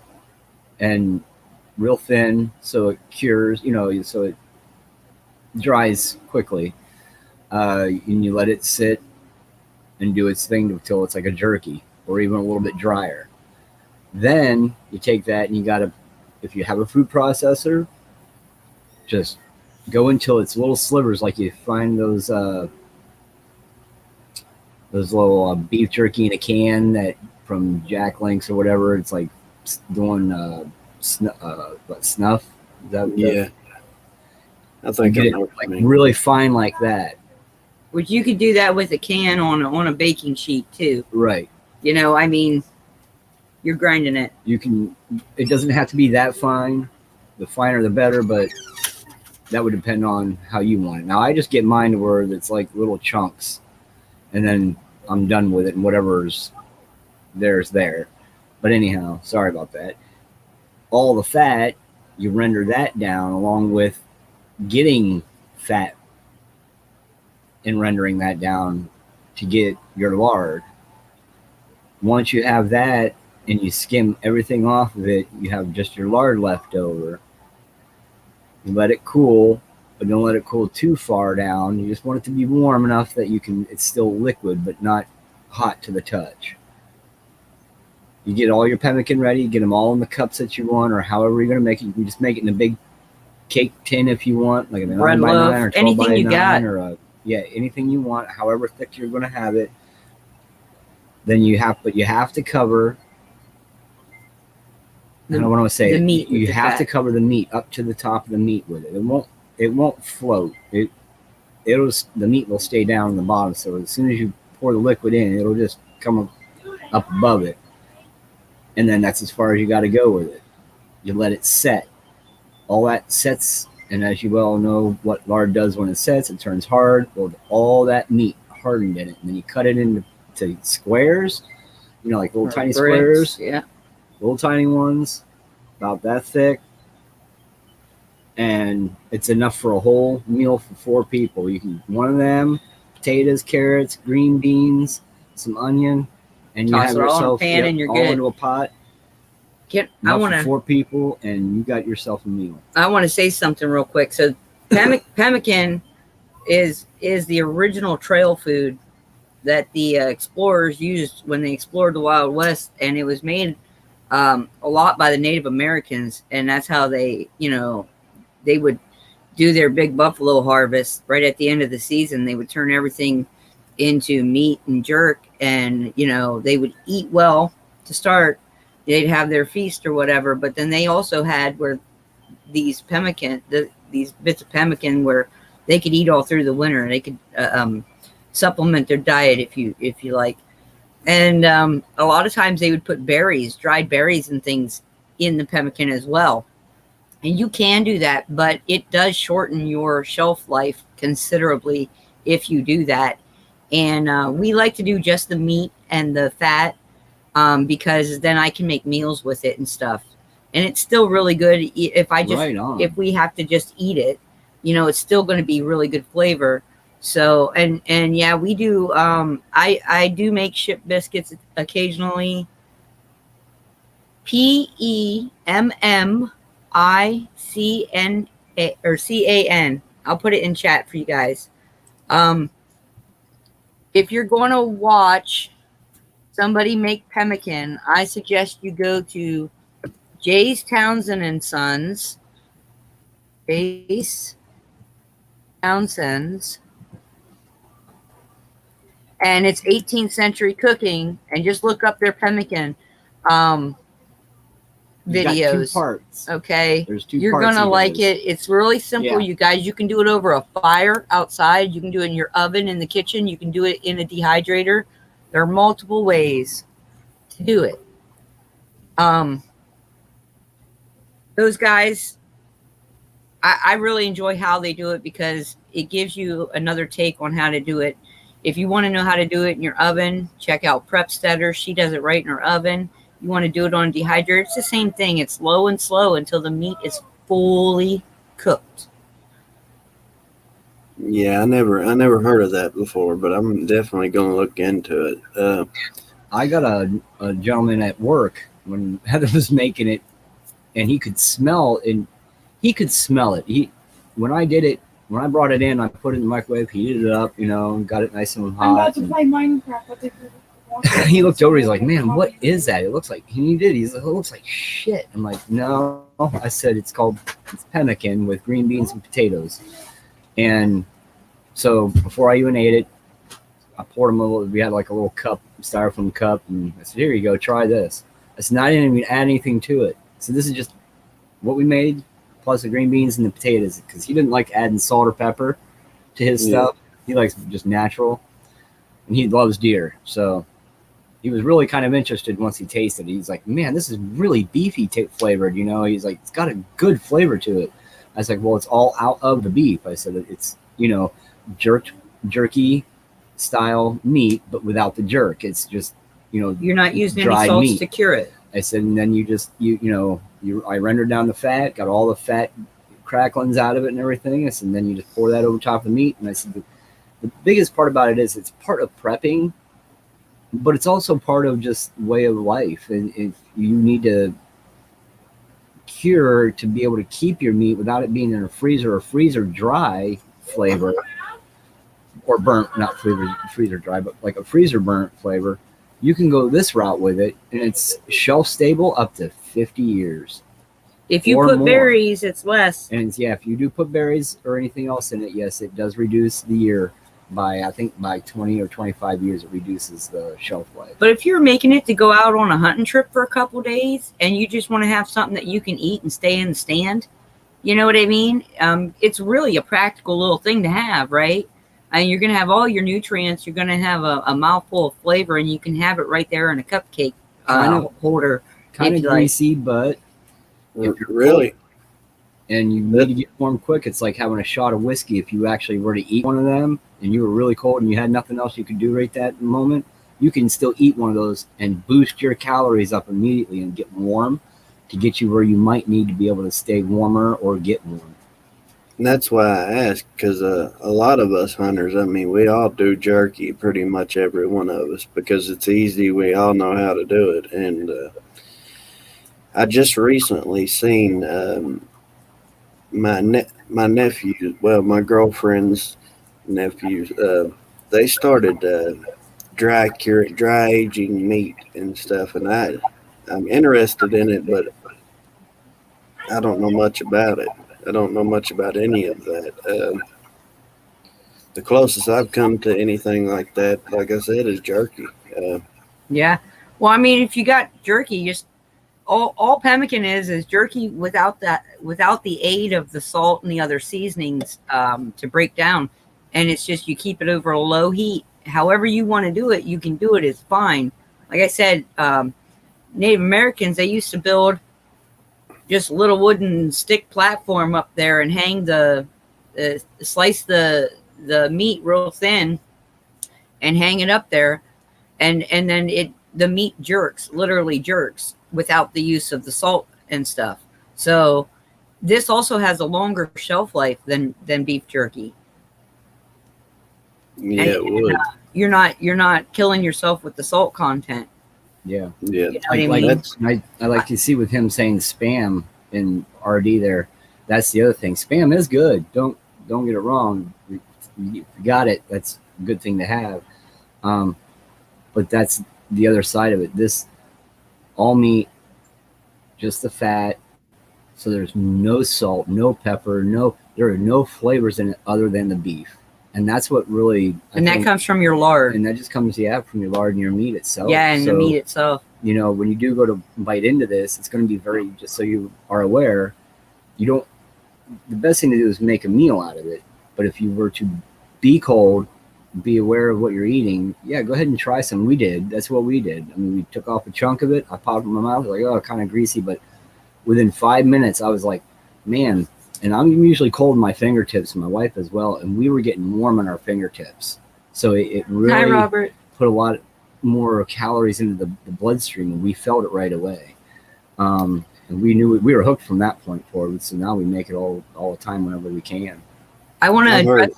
and real thin so it cures, so it dries quickly. And you let it sit and do its thing until it's like a jerky or even a little bit drier. Then you take that and if you have a food processor, just go until it's little slivers, like you find those little beef jerky in a can that from Jack Links or whatever. It's like doing snuff.
Yeah, I think I know what you mean.
Really fine like that.
Which you could do that with a can on a baking sheet too.
Right.
You're grinding it.
It doesn't have to be that fine. The finer the better, but that would depend on how you want it. Now I just get mine to where it's like little chunks, and then I'm done with it, and whatever's there's there. But anyhow, sorry about that. All the fat, you render that down along with getting fat and rendering that down to get your lard. Once you have that and you skim everything off of it, you have just your lard left over. You let it cool, but don't let it cool too far down. You just want it to be warm enough that it's still liquid, but not hot to the touch. You get all your pemmican ready, get them all in the cups that you want, or however you're going to make it. You can just make it in a big cake tin if you want, like a 9 by 9 or 12
anything
by
you
9
got.
or anything you want, however thick you're going to have it. Then you have to cover. I don't want to say
the meat.
You have to cover the meat up to the top of the meat with it. It won't float. The meat will stay down in the bottom. So as soon as you pour the liquid in, it'll just come up above it. And then that's as far as you got to go with it. You let it set. All that sets, and as you well know what lard does when it sets, it turns hard. Well, all that meat hardened in it. And then you cut it into squares, like little tiny
bricks,
squares.
Yeah.
Little tiny ones, about that thick. And it's enough for a whole meal for 4 people. You can one of them, potatoes, carrots, green beans, some onion, and you
Toss
have
it all in a
yourself
pan and you're
all
good.
into a pot. For 4 people, and you got yourself a meal.
I want to say something real quick. So, pemmican is the original trail food that the explorers used when they explored the Wild West, and it was made a lot by the Native Americans, and that's how they would do their big buffalo harvest right at the end of the season. They would turn everything into meat and jerk, and they would eat well to start. They'd have their feast or whatever, but then they also had these bits of pemmican where they could eat all through the winter. They could supplement their diet if you like. And a lot of times they would put dried berries and things in the pemmican as well. And you can do that, but it does shorten your shelf life considerably if you do that. And we like to do just the meat and the fat because then I can make meals with it and stuff. And it's still really good if we have to just eat it, it's still going to be really good flavor. So, and yeah, we do, I do make ship biscuits occasionally. PEMMICN or CAN. I'll put it in chat for you guys. If you're going to watch somebody make pemmican, I suggest you go to Jay's Townsend and Sons. Jay's Townsend's. And it's 18th century cooking, and just look up their pemmican videos.
2 parts.
Okay.
There's 2
You're
parts.
going to like it. It's really simple,
Yeah.
you guys. You can do it over a fire outside. You can do it in your oven in the kitchen. You can do it in a dehydrator. There are multiple ways to do it. Those guys, I really enjoy how they do it because it gives you another take on how to do it. If you want to know how to do it in your oven, check out Prepstetter. She does it right in her oven. You want to do it on a dehydrator, it's the same thing. It's low and slow until the meat is fully cooked.
Yeah, I never heard of that before, but I'm definitely going to look into it.
I got a gentleman at work when Heather was making it, and he could smell it. When I brought it in, I put it in the microwave, heated it up, and got it nice and hot.
I'm about to play Minecraft.
He looked over, he's like, man, what is that? It looks like, he's like, it looks like shit. I'm like, no. I said, it's pemmican with green beans and potatoes. And so before I even ate it, I poured him we had like a little cup, styrofoam cup, and I said, here you go, try this. I said, I didn't even add anything to it. So this is just what we made, plus the green beans and the potatoes, because he didn't like adding salt or pepper to his stuff. He likes just natural, and he loves deer. So he was really kind of interested once he tasted it. He's like, man, this is really beefy flavored, He's like, it's got a good flavor to it. I was like, well, it's all out of the beef. I said, it's, jerky style meat, but without the jerk. It's just,
You're not using any
dried
salts
meat
to cure it.
I said, and then I rendered down the fat, got all the fat cracklings out of it and everything. I said, and then you just pour that over top of the meat. And I said, the biggest part about it is it's part of prepping, but it's also part of just way of life. And if you need to cure to be able to keep your meat without it being in a freezer or freezer dry flavor, or burnt, not freezer dry, but like a freezer burnt flavor, you can go this route with it, and it's shelf stable up to 50 years.
If you
or
put
more.
berries, it's less.
And yeah, if you do put berries or anything else in it, yes, it does reduce the year by, I think, by 20 or 25 years. It reduces the shelf life.
But if you're making it to go out on a hunting trip for a couple days and you just want to have something that you can eat and stay in the stand, you know what I mean? It's really a practical little thing to have, right? And you're going to have all your nutrients. You're going to have a mouthful of flavor, and you can have it right there in a cupcake holder.
Kind of greasy, but
really,
and you need to get warm quick. It's like having a shot of whiskey. If you actually were to eat one of them and you were really cold and you had nothing else you could do right that moment, you can still eat one of those and boost your calories up immediately and get warm to get you where you might need to be able to stay warmer or get warm.
And that's why I asked, because a lot of us hunters, I mean, we all do jerky, pretty much every one of us, because it's easy. We all know how to do it. And I just recently seen my nephew, well, my girlfriend's nephews, they started dry aging meat and stuff, and I'm interested in it, but I don't know much about it. I don't know much about any of that. The closest I've come to anything like that, like I said, is jerky.
Yeah. Well, I mean, if you got jerky, just all pemmican is jerky without the aid of the salt and the other seasonings to break down. And it's just, you keep it over a low heat. However you want to do it, you can do it. It's fine. Like I said, Native Americans, they used to build just a little wooden stick platform up there and hang slice the meat real thin and hang it up there, and then the meat literally jerks without the use of the salt and stuff. So this also has a longer shelf life than beef jerky.
Yeah, it would.
You're not killing yourself with the salt content.
Yeah.
Yeah.
You know what I mean?
I like to see with him saying spam in RD there. That's the other thing. Spam is good. Don't get it wrong. You got it. That's a good thing to have. But that's the other side of it. This all meat, just the fat. So there's no salt, no pepper, there are no flavors in it other than the beef. And that's what really,
that comes from your lard.
And that just comes, from your lard and your meat itself.
Yeah, and the meat itself.
When you do go to bite into this, it's going to be very, just so you are aware, the best thing to do is make a meal out of it. But if you were to be cold, be aware of what you're eating, go ahead and try some. We did. That's what we did. I mean, we took off a chunk of it. I popped it in my mouth, like, oh, kind of greasy. But within 5 minutes, I was like, man. And I'm usually cold in my fingertips, and my wife as well, and we were getting warm on our fingertips. So it really
Hi, Robert.
put a lot more calories into the bloodstream, and we felt it right away. And we knew we were hooked from that point forward. So now we make it all the time whenever we can.
I want to address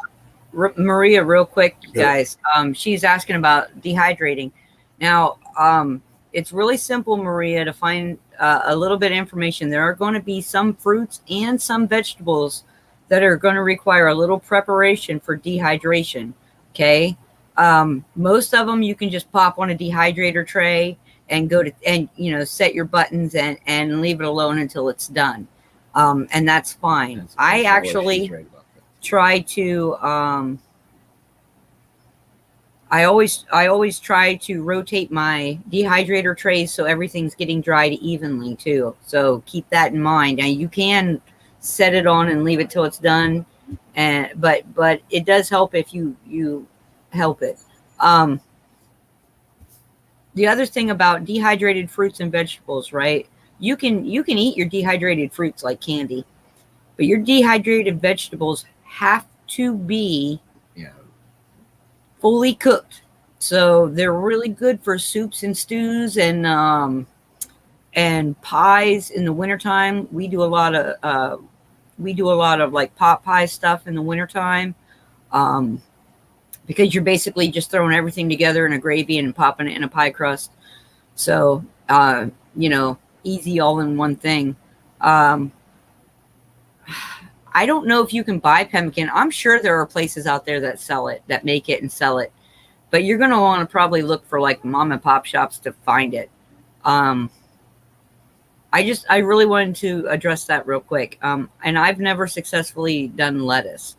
Maria real quick, guys. She's asking about dehydrating. Now, it's really simple, Maria, to find a little bit of information. There are going to be some fruits and some vegetables that are going to require a little preparation for dehydration. Okay. Most of them you can just pop on a dehydrator tray and set your buttons and leave it alone until it's done. And that's fine. I actually try to, I always try to rotate my dehydrator trays so everything's getting dried evenly too. So keep that in mind. And you can set it on and leave it till it's done, but it does help if you help it. The other thing about dehydrated fruits and vegetables, right? You can eat your dehydrated fruits like candy, but your dehydrated vegetables have to be fully cooked. So they're really good for soups and stews and pies in the wintertime. We do a lot of like pot pie stuff in the wintertime. because you're basically just throwing everything together in a gravy and popping it in a pie crust. So, easy all in one thing. I don't know if you can buy pemmican. I'm sure there are places out there that sell it, that make it and sell it. But you're going to want to probably look for like mom and pop shops to find it. I really wanted to address that real quick. And I've never successfully done lettuce.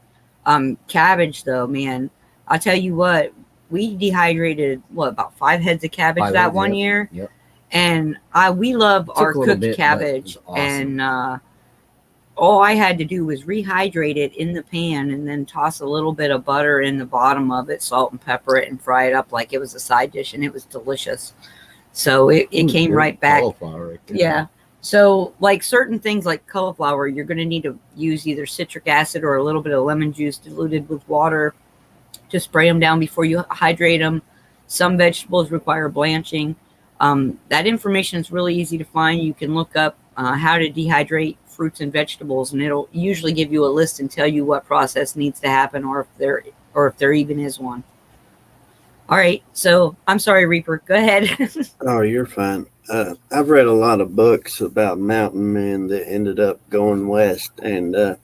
Cabbage though, man, I'll tell you what, we dehydrated about 5 heads of cabbage that one year.
Yep.
And we love our cooked cabbage. Awesome. And all I had to do was rehydrate it in the pan and then toss a little bit of butter in the bottom of it, salt and pepper it, and fry it up like it was a side dish, and it was delicious. So it came right back.
Cauliflower,
yeah. So like certain things like cauliflower, you're going to need to use either citric acid or a little bit of lemon juice diluted with water to spray them down before you hydrate them. Some vegetables require blanching. That information is really easy to find. You can look up how to dehydrate fruits and vegetables, and it'll usually give you a list and tell you what process needs to happen, or if there even is one. All right, so I'm sorry, Reaper, go ahead.
Oh, you're fine. I've read a lot of books about mountain men that ended up going west, and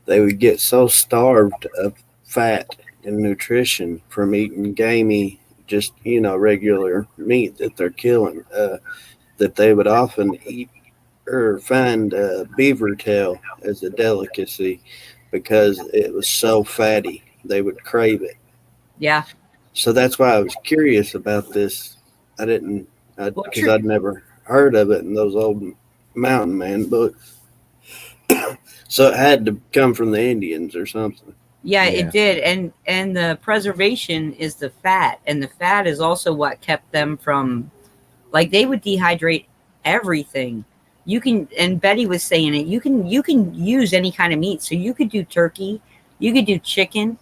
they would get so starved of fat and nutrition from eating gamey, just regular meat that they're killing, that they would often eat or find beaver tail as a delicacy because it was so fatty. They would crave it.
Yeah.
So that's why I was curious about this. I didn't, because I'd never heard of it in those old mountain man books. So it had to come from the Indians or something.
Yeah, it did. And the preservation is the fat. And the fat is also what kept them from, like, they would dehydrate everything. You can, and Betty was saying it, you can use any kind of meat. So you could do turkey, you could do chicken,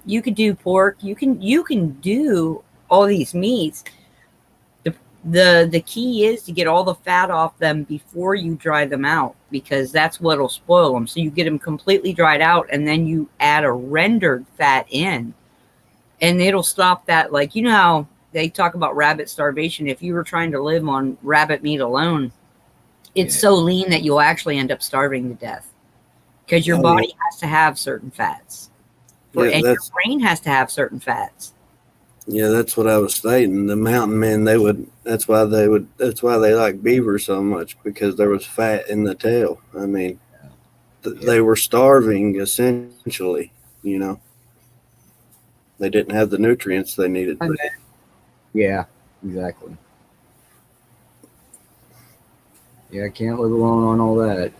you could do pork, you can do all these meats. The key is to get all the fat off them before you dry them out, because that's what'll spoil them. So you get them completely dried out, and then you add a rendered fat in, and it'll stop that. Like, you know how they talk about rabbit starvation. If you were trying to live on rabbit meat alone, it's so lean that you'll actually end up starving to death, because your body has to have certain fats, and your brain has to have certain fats.
Yeah, that's what I was stating. The mountain men, that's why they like beaver so much, because there was fat in the tail. I mean, they were starving essentially, They didn't have the nutrients they needed.
Yeah, exactly. Yeah, I can't live alone on all that.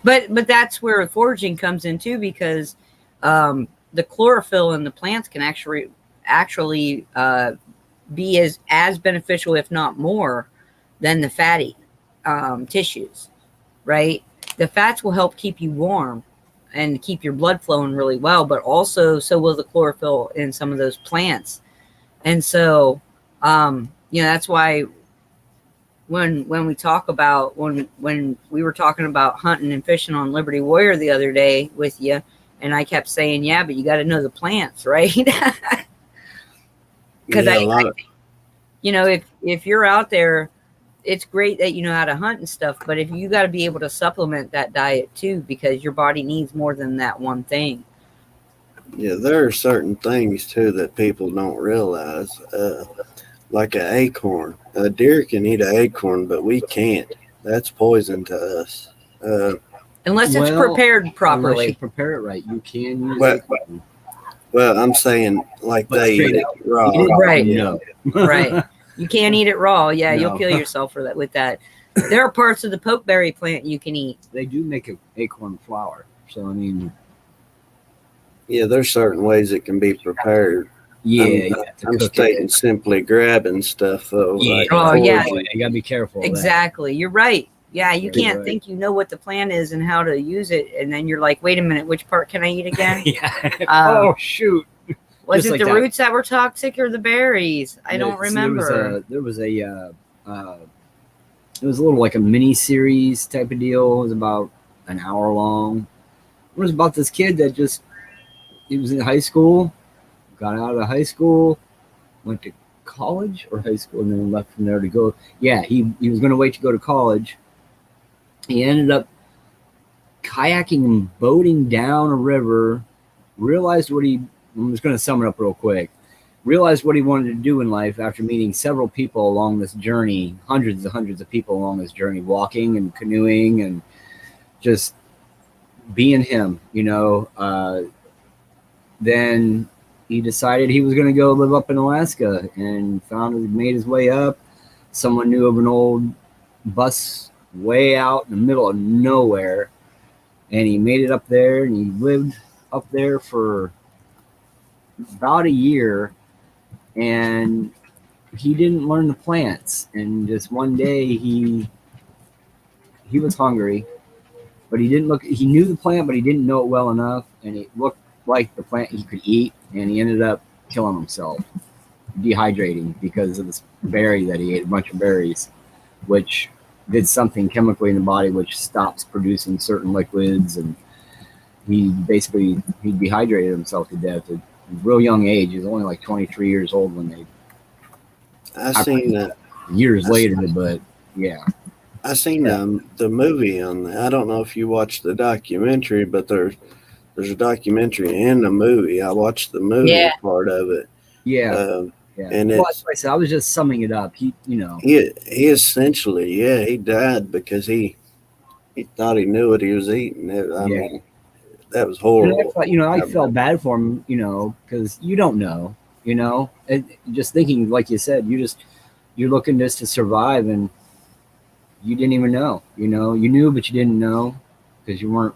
But that's where foraging comes in too, because the chlorophyll in the plants can actually be as beneficial, if not more, than the fatty tissues, right? The fats will help keep you warm and keep your blood flowing really well, but also so will the chlorophyll in some of those plants. And so, that's why when we talk about, when we were talking about hunting and fishing on Liberty Warrior the other day with you, and I kept saying, yeah, but you got to know the plants, right? Because if you're out there, it's great that you know how to hunt and stuff, but if you got to be able to supplement that diet too, because your body needs more than that one thing.
Yeah, there are certain things too that people don't realize, like an acorn. A deer can eat an acorn, but we can't. That's poison to us.
Unless it's prepared properly.
Unless you prepare it right, you can use acorn.
Well, I'm saying like they eat it raw.
Right.
No.
Right. You can't eat it raw. Yeah, no. You'll kill yourself with that. There are parts of the pokeberry plant you can eat.
They do make an acorn flour. So, I mean.
Yeah, there's certain ways it can be prepared.
Yeah.
I'm stating simply grabbing stuff, though.
Yeah.
Like
yeah.
You got to be careful.
Exactly. You're right. Yeah, you can't think you know what the plant is and how to use it, and then you're like, wait a minute, which part can I eat again?
Oh, shoot.
Was it like the roots that were toxic or the berries? I don't remember.
There was it was a little like a mini series type of deal. It was about an hour long. It was about this kid that just he was in high school, got out of high school, went to college or high school, and then left from there to go. Yeah, he was going to wait to go to college. He ended up kayaking and boating down a river. Realized what he. I'm just going to sum it up real quick. Realized what he wanted to do in life after meeting several people along this journey, hundreds of people along this journey, walking and canoeing and just being him, then he decided he was going to go live up in Alaska and made his way up. Someone knew of an old bus way out in the middle of nowhere, and he made it up there, and he lived up there for about a year, and he didn't learn the plants. And just one day he was hungry, but he knew the plant, but he didn't know it well enough, and it looked like the plant he could eat, and he ended up killing himself, dehydrating because of this berry that he ate, a bunch of berries, which did something chemically in the body which stops producing certain liquids, and he dehydrated himself to death at a real young age. He was only like 23 years old when they
I seen that
years later, but yeah.
I seen the movie on that. I don't know if you watched the documentary, but there's a documentary and a movie. I watched the movie part of it.
Yeah.
And
well, I was just summing it up. He
essentially, he died because he thought he knew what he was eating. I mean, that was horrible.
I felt bad for him, because you don't know, and just thinking, like you said, you're looking just to survive, and you didn't even know, you knew, but you didn't know because you were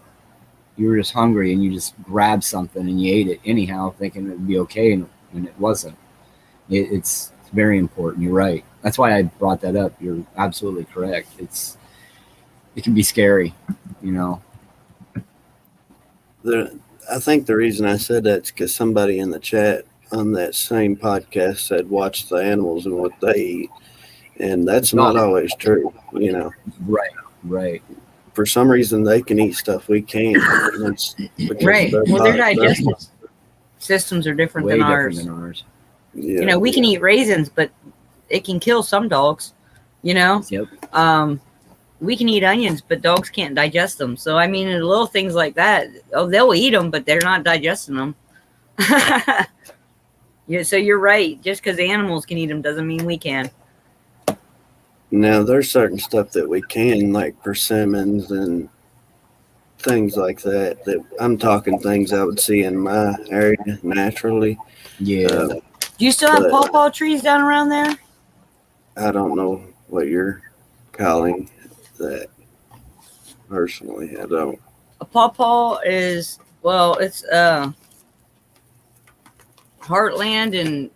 just hungry, and you just grabbed something and you ate it anyhow, thinking it'd be okay, and it wasn't. It's very important. You're right. That's why I brought that up. You're absolutely correct. It can be scary,
I think the reason I said that's because somebody in the chat on that same podcast said, watch the animals and what they eat. And that's not always true,
Right.
For some reason, they can eat stuff we can't.
Right. Well, their digestive systems are different than ours.
Yeah.
We can eat raisins, but it can kill some dogs,
Yep.
We can eat onions, but dogs can't digest them. So, I mean, little things like that, they'll eat them, but they're not digesting them. Yeah, so you're right. Just because animals can eat them doesn't mean we can.
Now, there's certain stuff that we can, like persimmons and things like that I'm talking things I would see in my area naturally.
Yeah.
Do you still have pawpaw trees down around there?
I don't know what you're calling that. Personally, I don't.
A pawpaw is, it's heartland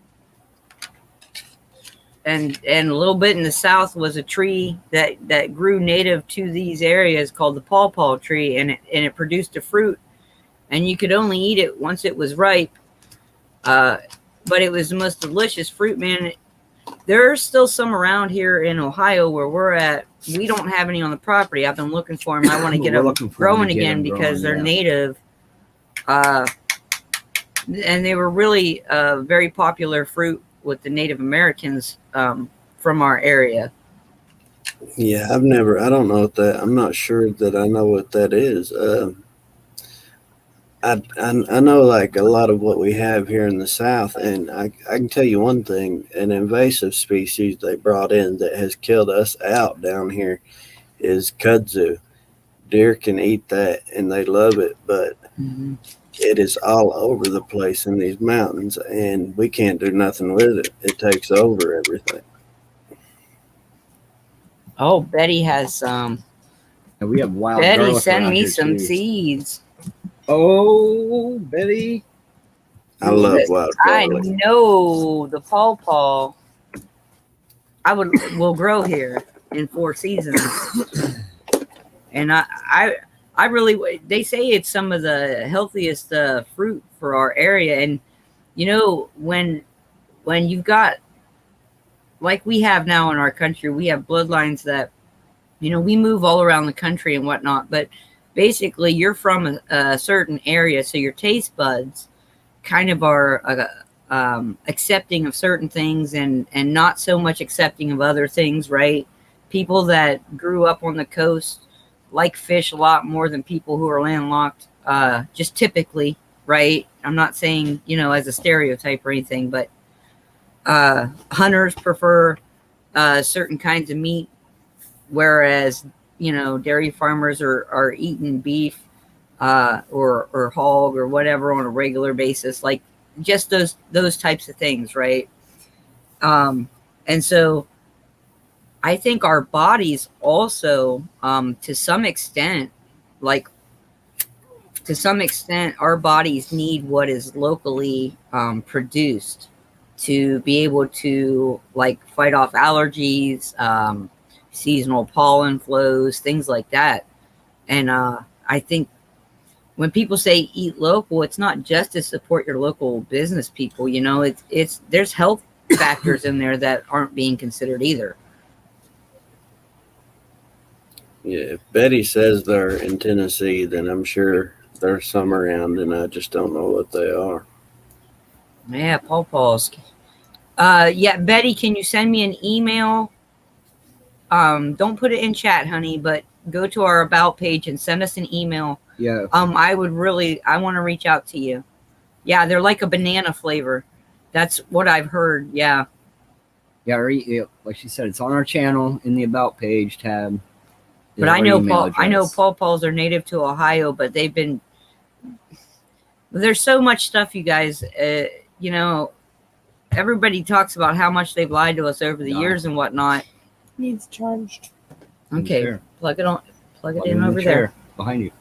and a little bit in the south was a tree that grew native to these areas called the pawpaw tree, and it produced a fruit, and you could only eat it once it was ripe. But it was the most delicious fruit, man. There are still some around here in Ohio where we're at. We don't have any on the property. I've been looking for them. I want to get them growing again because they're native. And they were really very popular fruit with the Native Americans from our area.
Yeah, I don't know what that, I'm not sure that I know what that is. I know like a lot of what we have here in the South, and I can tell you one thing, an invasive species they brought in that has killed us out down here is kudzu. Deer can eat that and they love it, but it is all over the place in these mountains, and we can't do nothing with it. It takes over everything.
Oh, Betty has some.
And we have wild
Betty,
garlic
send
around
me
here,
some
too.
seeds.
Oh, Betty.
I love wild
I
garlic.
know the pawpaw. Will grow here in 4 seasons, and I really, they say it's some of the healthiest fruit for our area. And when you've got, like we have now in our country, we have bloodlines that we move all around the country and whatnot, but basically you're from a certain area, so your taste buds kind of are accepting of certain things and not so much accepting of other things, right? People that grew up on the coast like fish a lot more than people who are landlocked, just typically, right? I'm not saying, as a stereotype or anything, but hunters prefer certain kinds of meat, whereas, dairy farmers are eating beef or hog or whatever on a regular basis, like just those types of things, right? And so I think our bodies also, to some extent, our bodies need what is locally produced to be able to fight off allergies, seasonal pollen flows, things like that. And I think when people say eat local, it's not just to support your local business people. It's there's health factors in there that aren't being considered either.
Yeah, if Betty says they're in Tennessee, then I'm sure there's some around, and I just don't know what they are.
Yeah, Paul's. Yeah, Betty, can you send me an email? Don't put it in chat, honey, but go to our about page and send us an email.
Yeah.
I want to reach out to you. Yeah, they're like a banana flavor. That's what I've heard. Yeah.
Yeah, like she said, it's on our channel in the about page tab.
But I know Paul's are native to Ohio, but there's so much stuff, you guys. Everybody talks about how much they've lied to us over the years and whatnot.
Needs charged.
Okay, plug it in over there
behind you.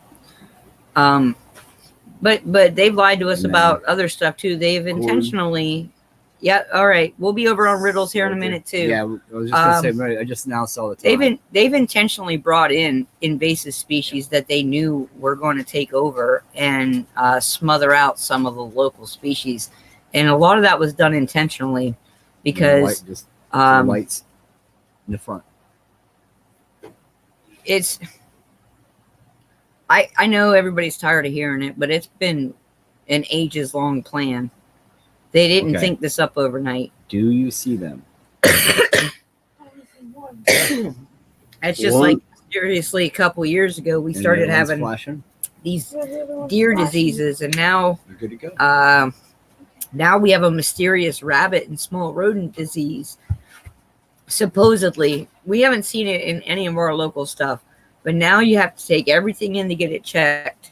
But they've lied to us about other stuff too. They've intentionally. Yeah, all right. We'll be over on riddles here in a minute too.
Yeah, I was just gonna say. I just now saw the time.
They've intentionally brought in invasive species that they knew were going to take over and smother out some of the local species, and a lot of that was done intentionally because
lights in the front.
It's. I know everybody's tired of hearing it, but it's been an ages-long plan. They didn't think this up overnight.
Do you see them?
It's just like, seriously, a couple years ago, we started having these deer diseases, and now
you're good to go.
Now we have a mysterious rabbit and small rodent disease. Supposedly, we haven't seen it in any of our local stuff, but now you have to take everything in to get it checked.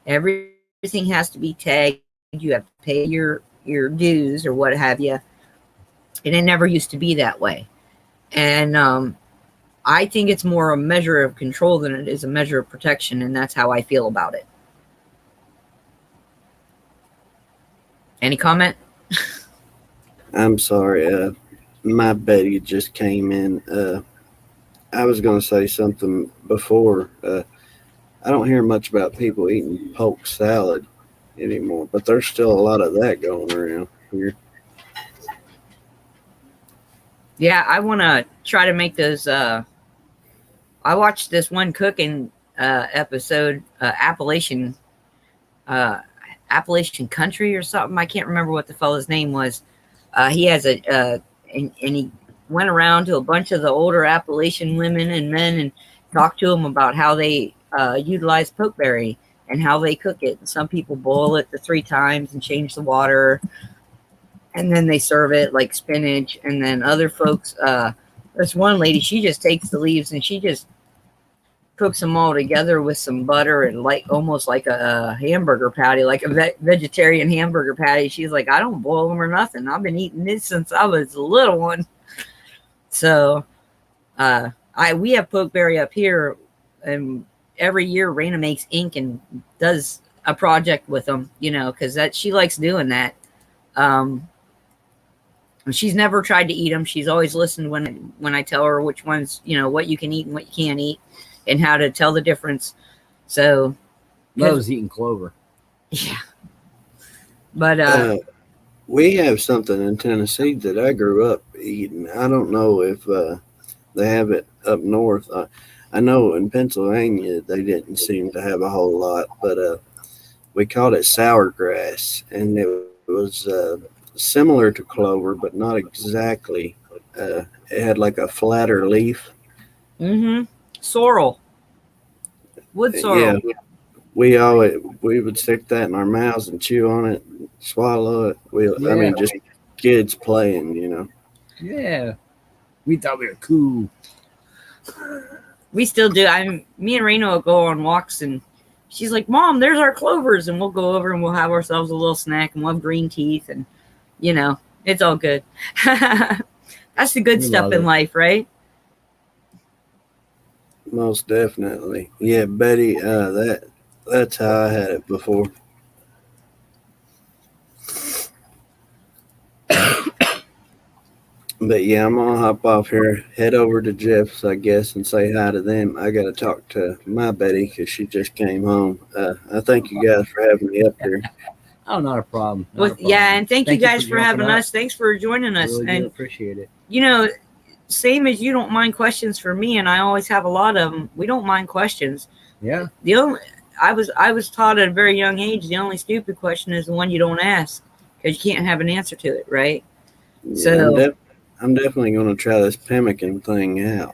Everything has to be tagged. You have to pay your dues or what have you, and it never used to be that way. And I think it's more a measure of control than it is a measure of protection, and that's how I feel about it. Any comment?
I'm sorry, my Betty just came in. I was going to say something before. I don't hear much about people eating poke salad anymore, but there's still a lot of that going around here.
Yeah, I want to try to make those. I watched this one cooking episode, Appalachian Country or something. I can't remember what the fella's name was. He has and he went around to a bunch of the older Appalachian women and men and talked to them about how they utilize pokeberry and how they cook it. And some people boil it 3 times and change the water, and then they serve it like spinach. And then other folks, there's one lady, she just takes the leaves and she just cooks them all together with some butter and almost like a hamburger patty, like a vegetarian hamburger patty. She's like, I don't boil them or nothing. I've been eating this since I was a little one. So we have pokeberry up here, and every year Raina makes ink and does a project with them, because she likes doing that. She's never tried to eat them. She's always listened when I tell her which ones, what you can eat and what you can't eat, and how to tell the difference. So
loves eating clover.
Yeah, but
we have something in Tennessee that I grew up eating. I don't know if they have it up north. I know in Pennsylvania they didn't seem to have a whole lot, but we called it sour grass, and it was similar to clover, but not exactly. It had like a flatter leaf.
Sorrel. Wood sorrel.
Yeah, we would stick that in our mouths and chew on it, and swallow it. I mean, just kids playing, you know.
Yeah. We thought we were cool.
We still do. Me and Reno will go on walks, and she's like, "Mom, there's our clovers," and we'll go over and we'll have ourselves a little snack, and we'll have green teeth, and it's all good. That's the good stuff in life, right?
Most definitely. Yeah, Betty, that's how I had it before. But yeah, I'm gonna hop off here, head over to Jeff's, I guess, and say hi to them. I gotta talk to my Betty because she just came home. I thank you guys for having me up here.
Oh, not a problem.
Yeah, and thank you guys for having us. Thanks for joining us.
Really
and
appreciate it.
Same as you don't mind questions for me, and I always have a lot of them. We don't mind questions.
Yeah.
I was taught at a very young age, the only stupid question is the one you don't ask, because you can't have an answer to it, right?
Yeah,
So
I'm definitely going to try this pemmican thing out.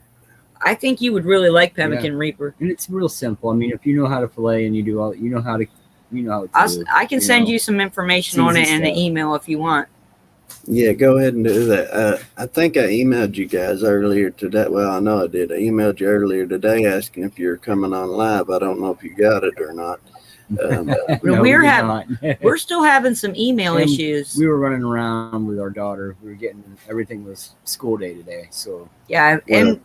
I think you would really like Pemmican Reaper.
And it's real simple. I mean, if you know how to fillet and you do all, you know how to
I can send you some information on it in an email if you want.
Yeah, go ahead and do that. I think I emailed you guys earlier today. Well, I know I did. I emailed you earlier today asking if you were coming on live. I don't know if you got it or not.
No,
we're still having some email issues.
We were running around with our daughter. Everything was school day today. So
yeah, and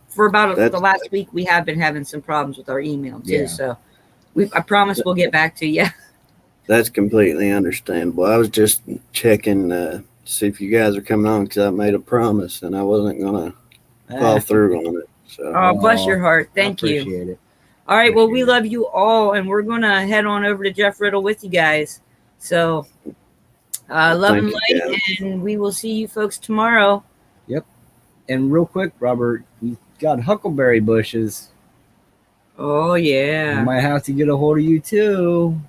for about the last week, we have been having some problems with our email too. Yeah. So I promise we'll get back to you.
That's completely understandable. I was just checking to see if you guys are coming on because I made a promise and I wasn't gonna follow through on it. So
bless your heart. Thank you.
Appreciate it.
All right, well, we love you all, and we're going to head on over to Jeff Riddle with you guys. So, love and light, and we will see you folks tomorrow.
Yep. And real quick, Robert, you got huckleberry bushes.
Oh, yeah.
I might have to get a hold of you, too.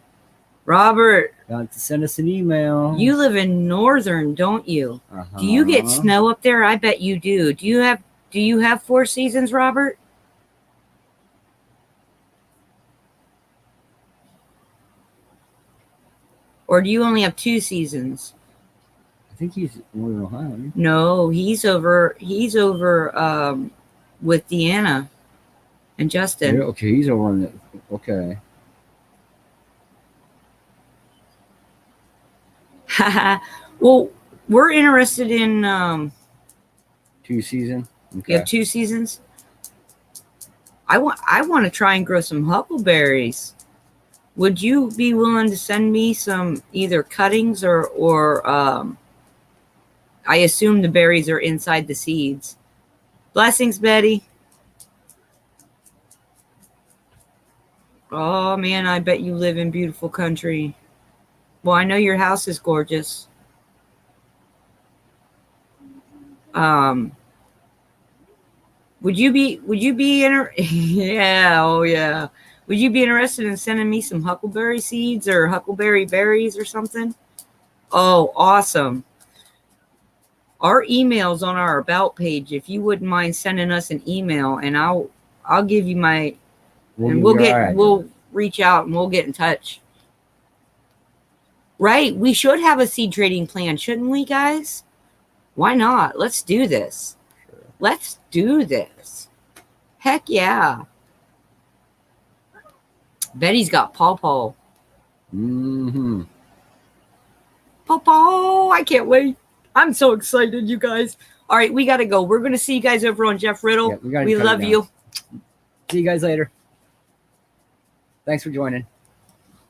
Robert.
Got to send us an email.
You live in Northern, don't you? Uh-huh. Do you get snow up there? I bet you do. Do you have 4 seasons, Robert? Or do you only have 2 seasons?
I think he's Northern Ohio.
No, he's over with Deanna and Justin.
Yeah, okay, he's over on the okay.
Well, we're interested in
2 seasons.
Okay. You have 2 seasons? I want to try and grow some huckleberries. Would you be willing to send me some either cuttings or I assume the berries are inside the seeds. Blessings, Betty. Oh, man, I bet you live in beautiful country. Well, I know your house is gorgeous. Would you be yeah, oh yeah. Would you be interested in sending me some huckleberry seeds or huckleberry berries or something? Oh, awesome. Our email's on our about page. If you wouldn't mind sending us an email, and I'll give you my we'll reach out and we'll get in touch. Right? We should have a seed trading plan, shouldn't we, guys? Why not? Let's do this. Sure. Let's do this. Heck yeah. Betty's got pawpaw.
Mm-hmm.
Pawpaw. I can't wait. I'm so excited, you guys. All right, we got to go. We're going to see you guys over on Jeff Riddle.
Yeah,
we love you.
See you guys later. Thanks for joining.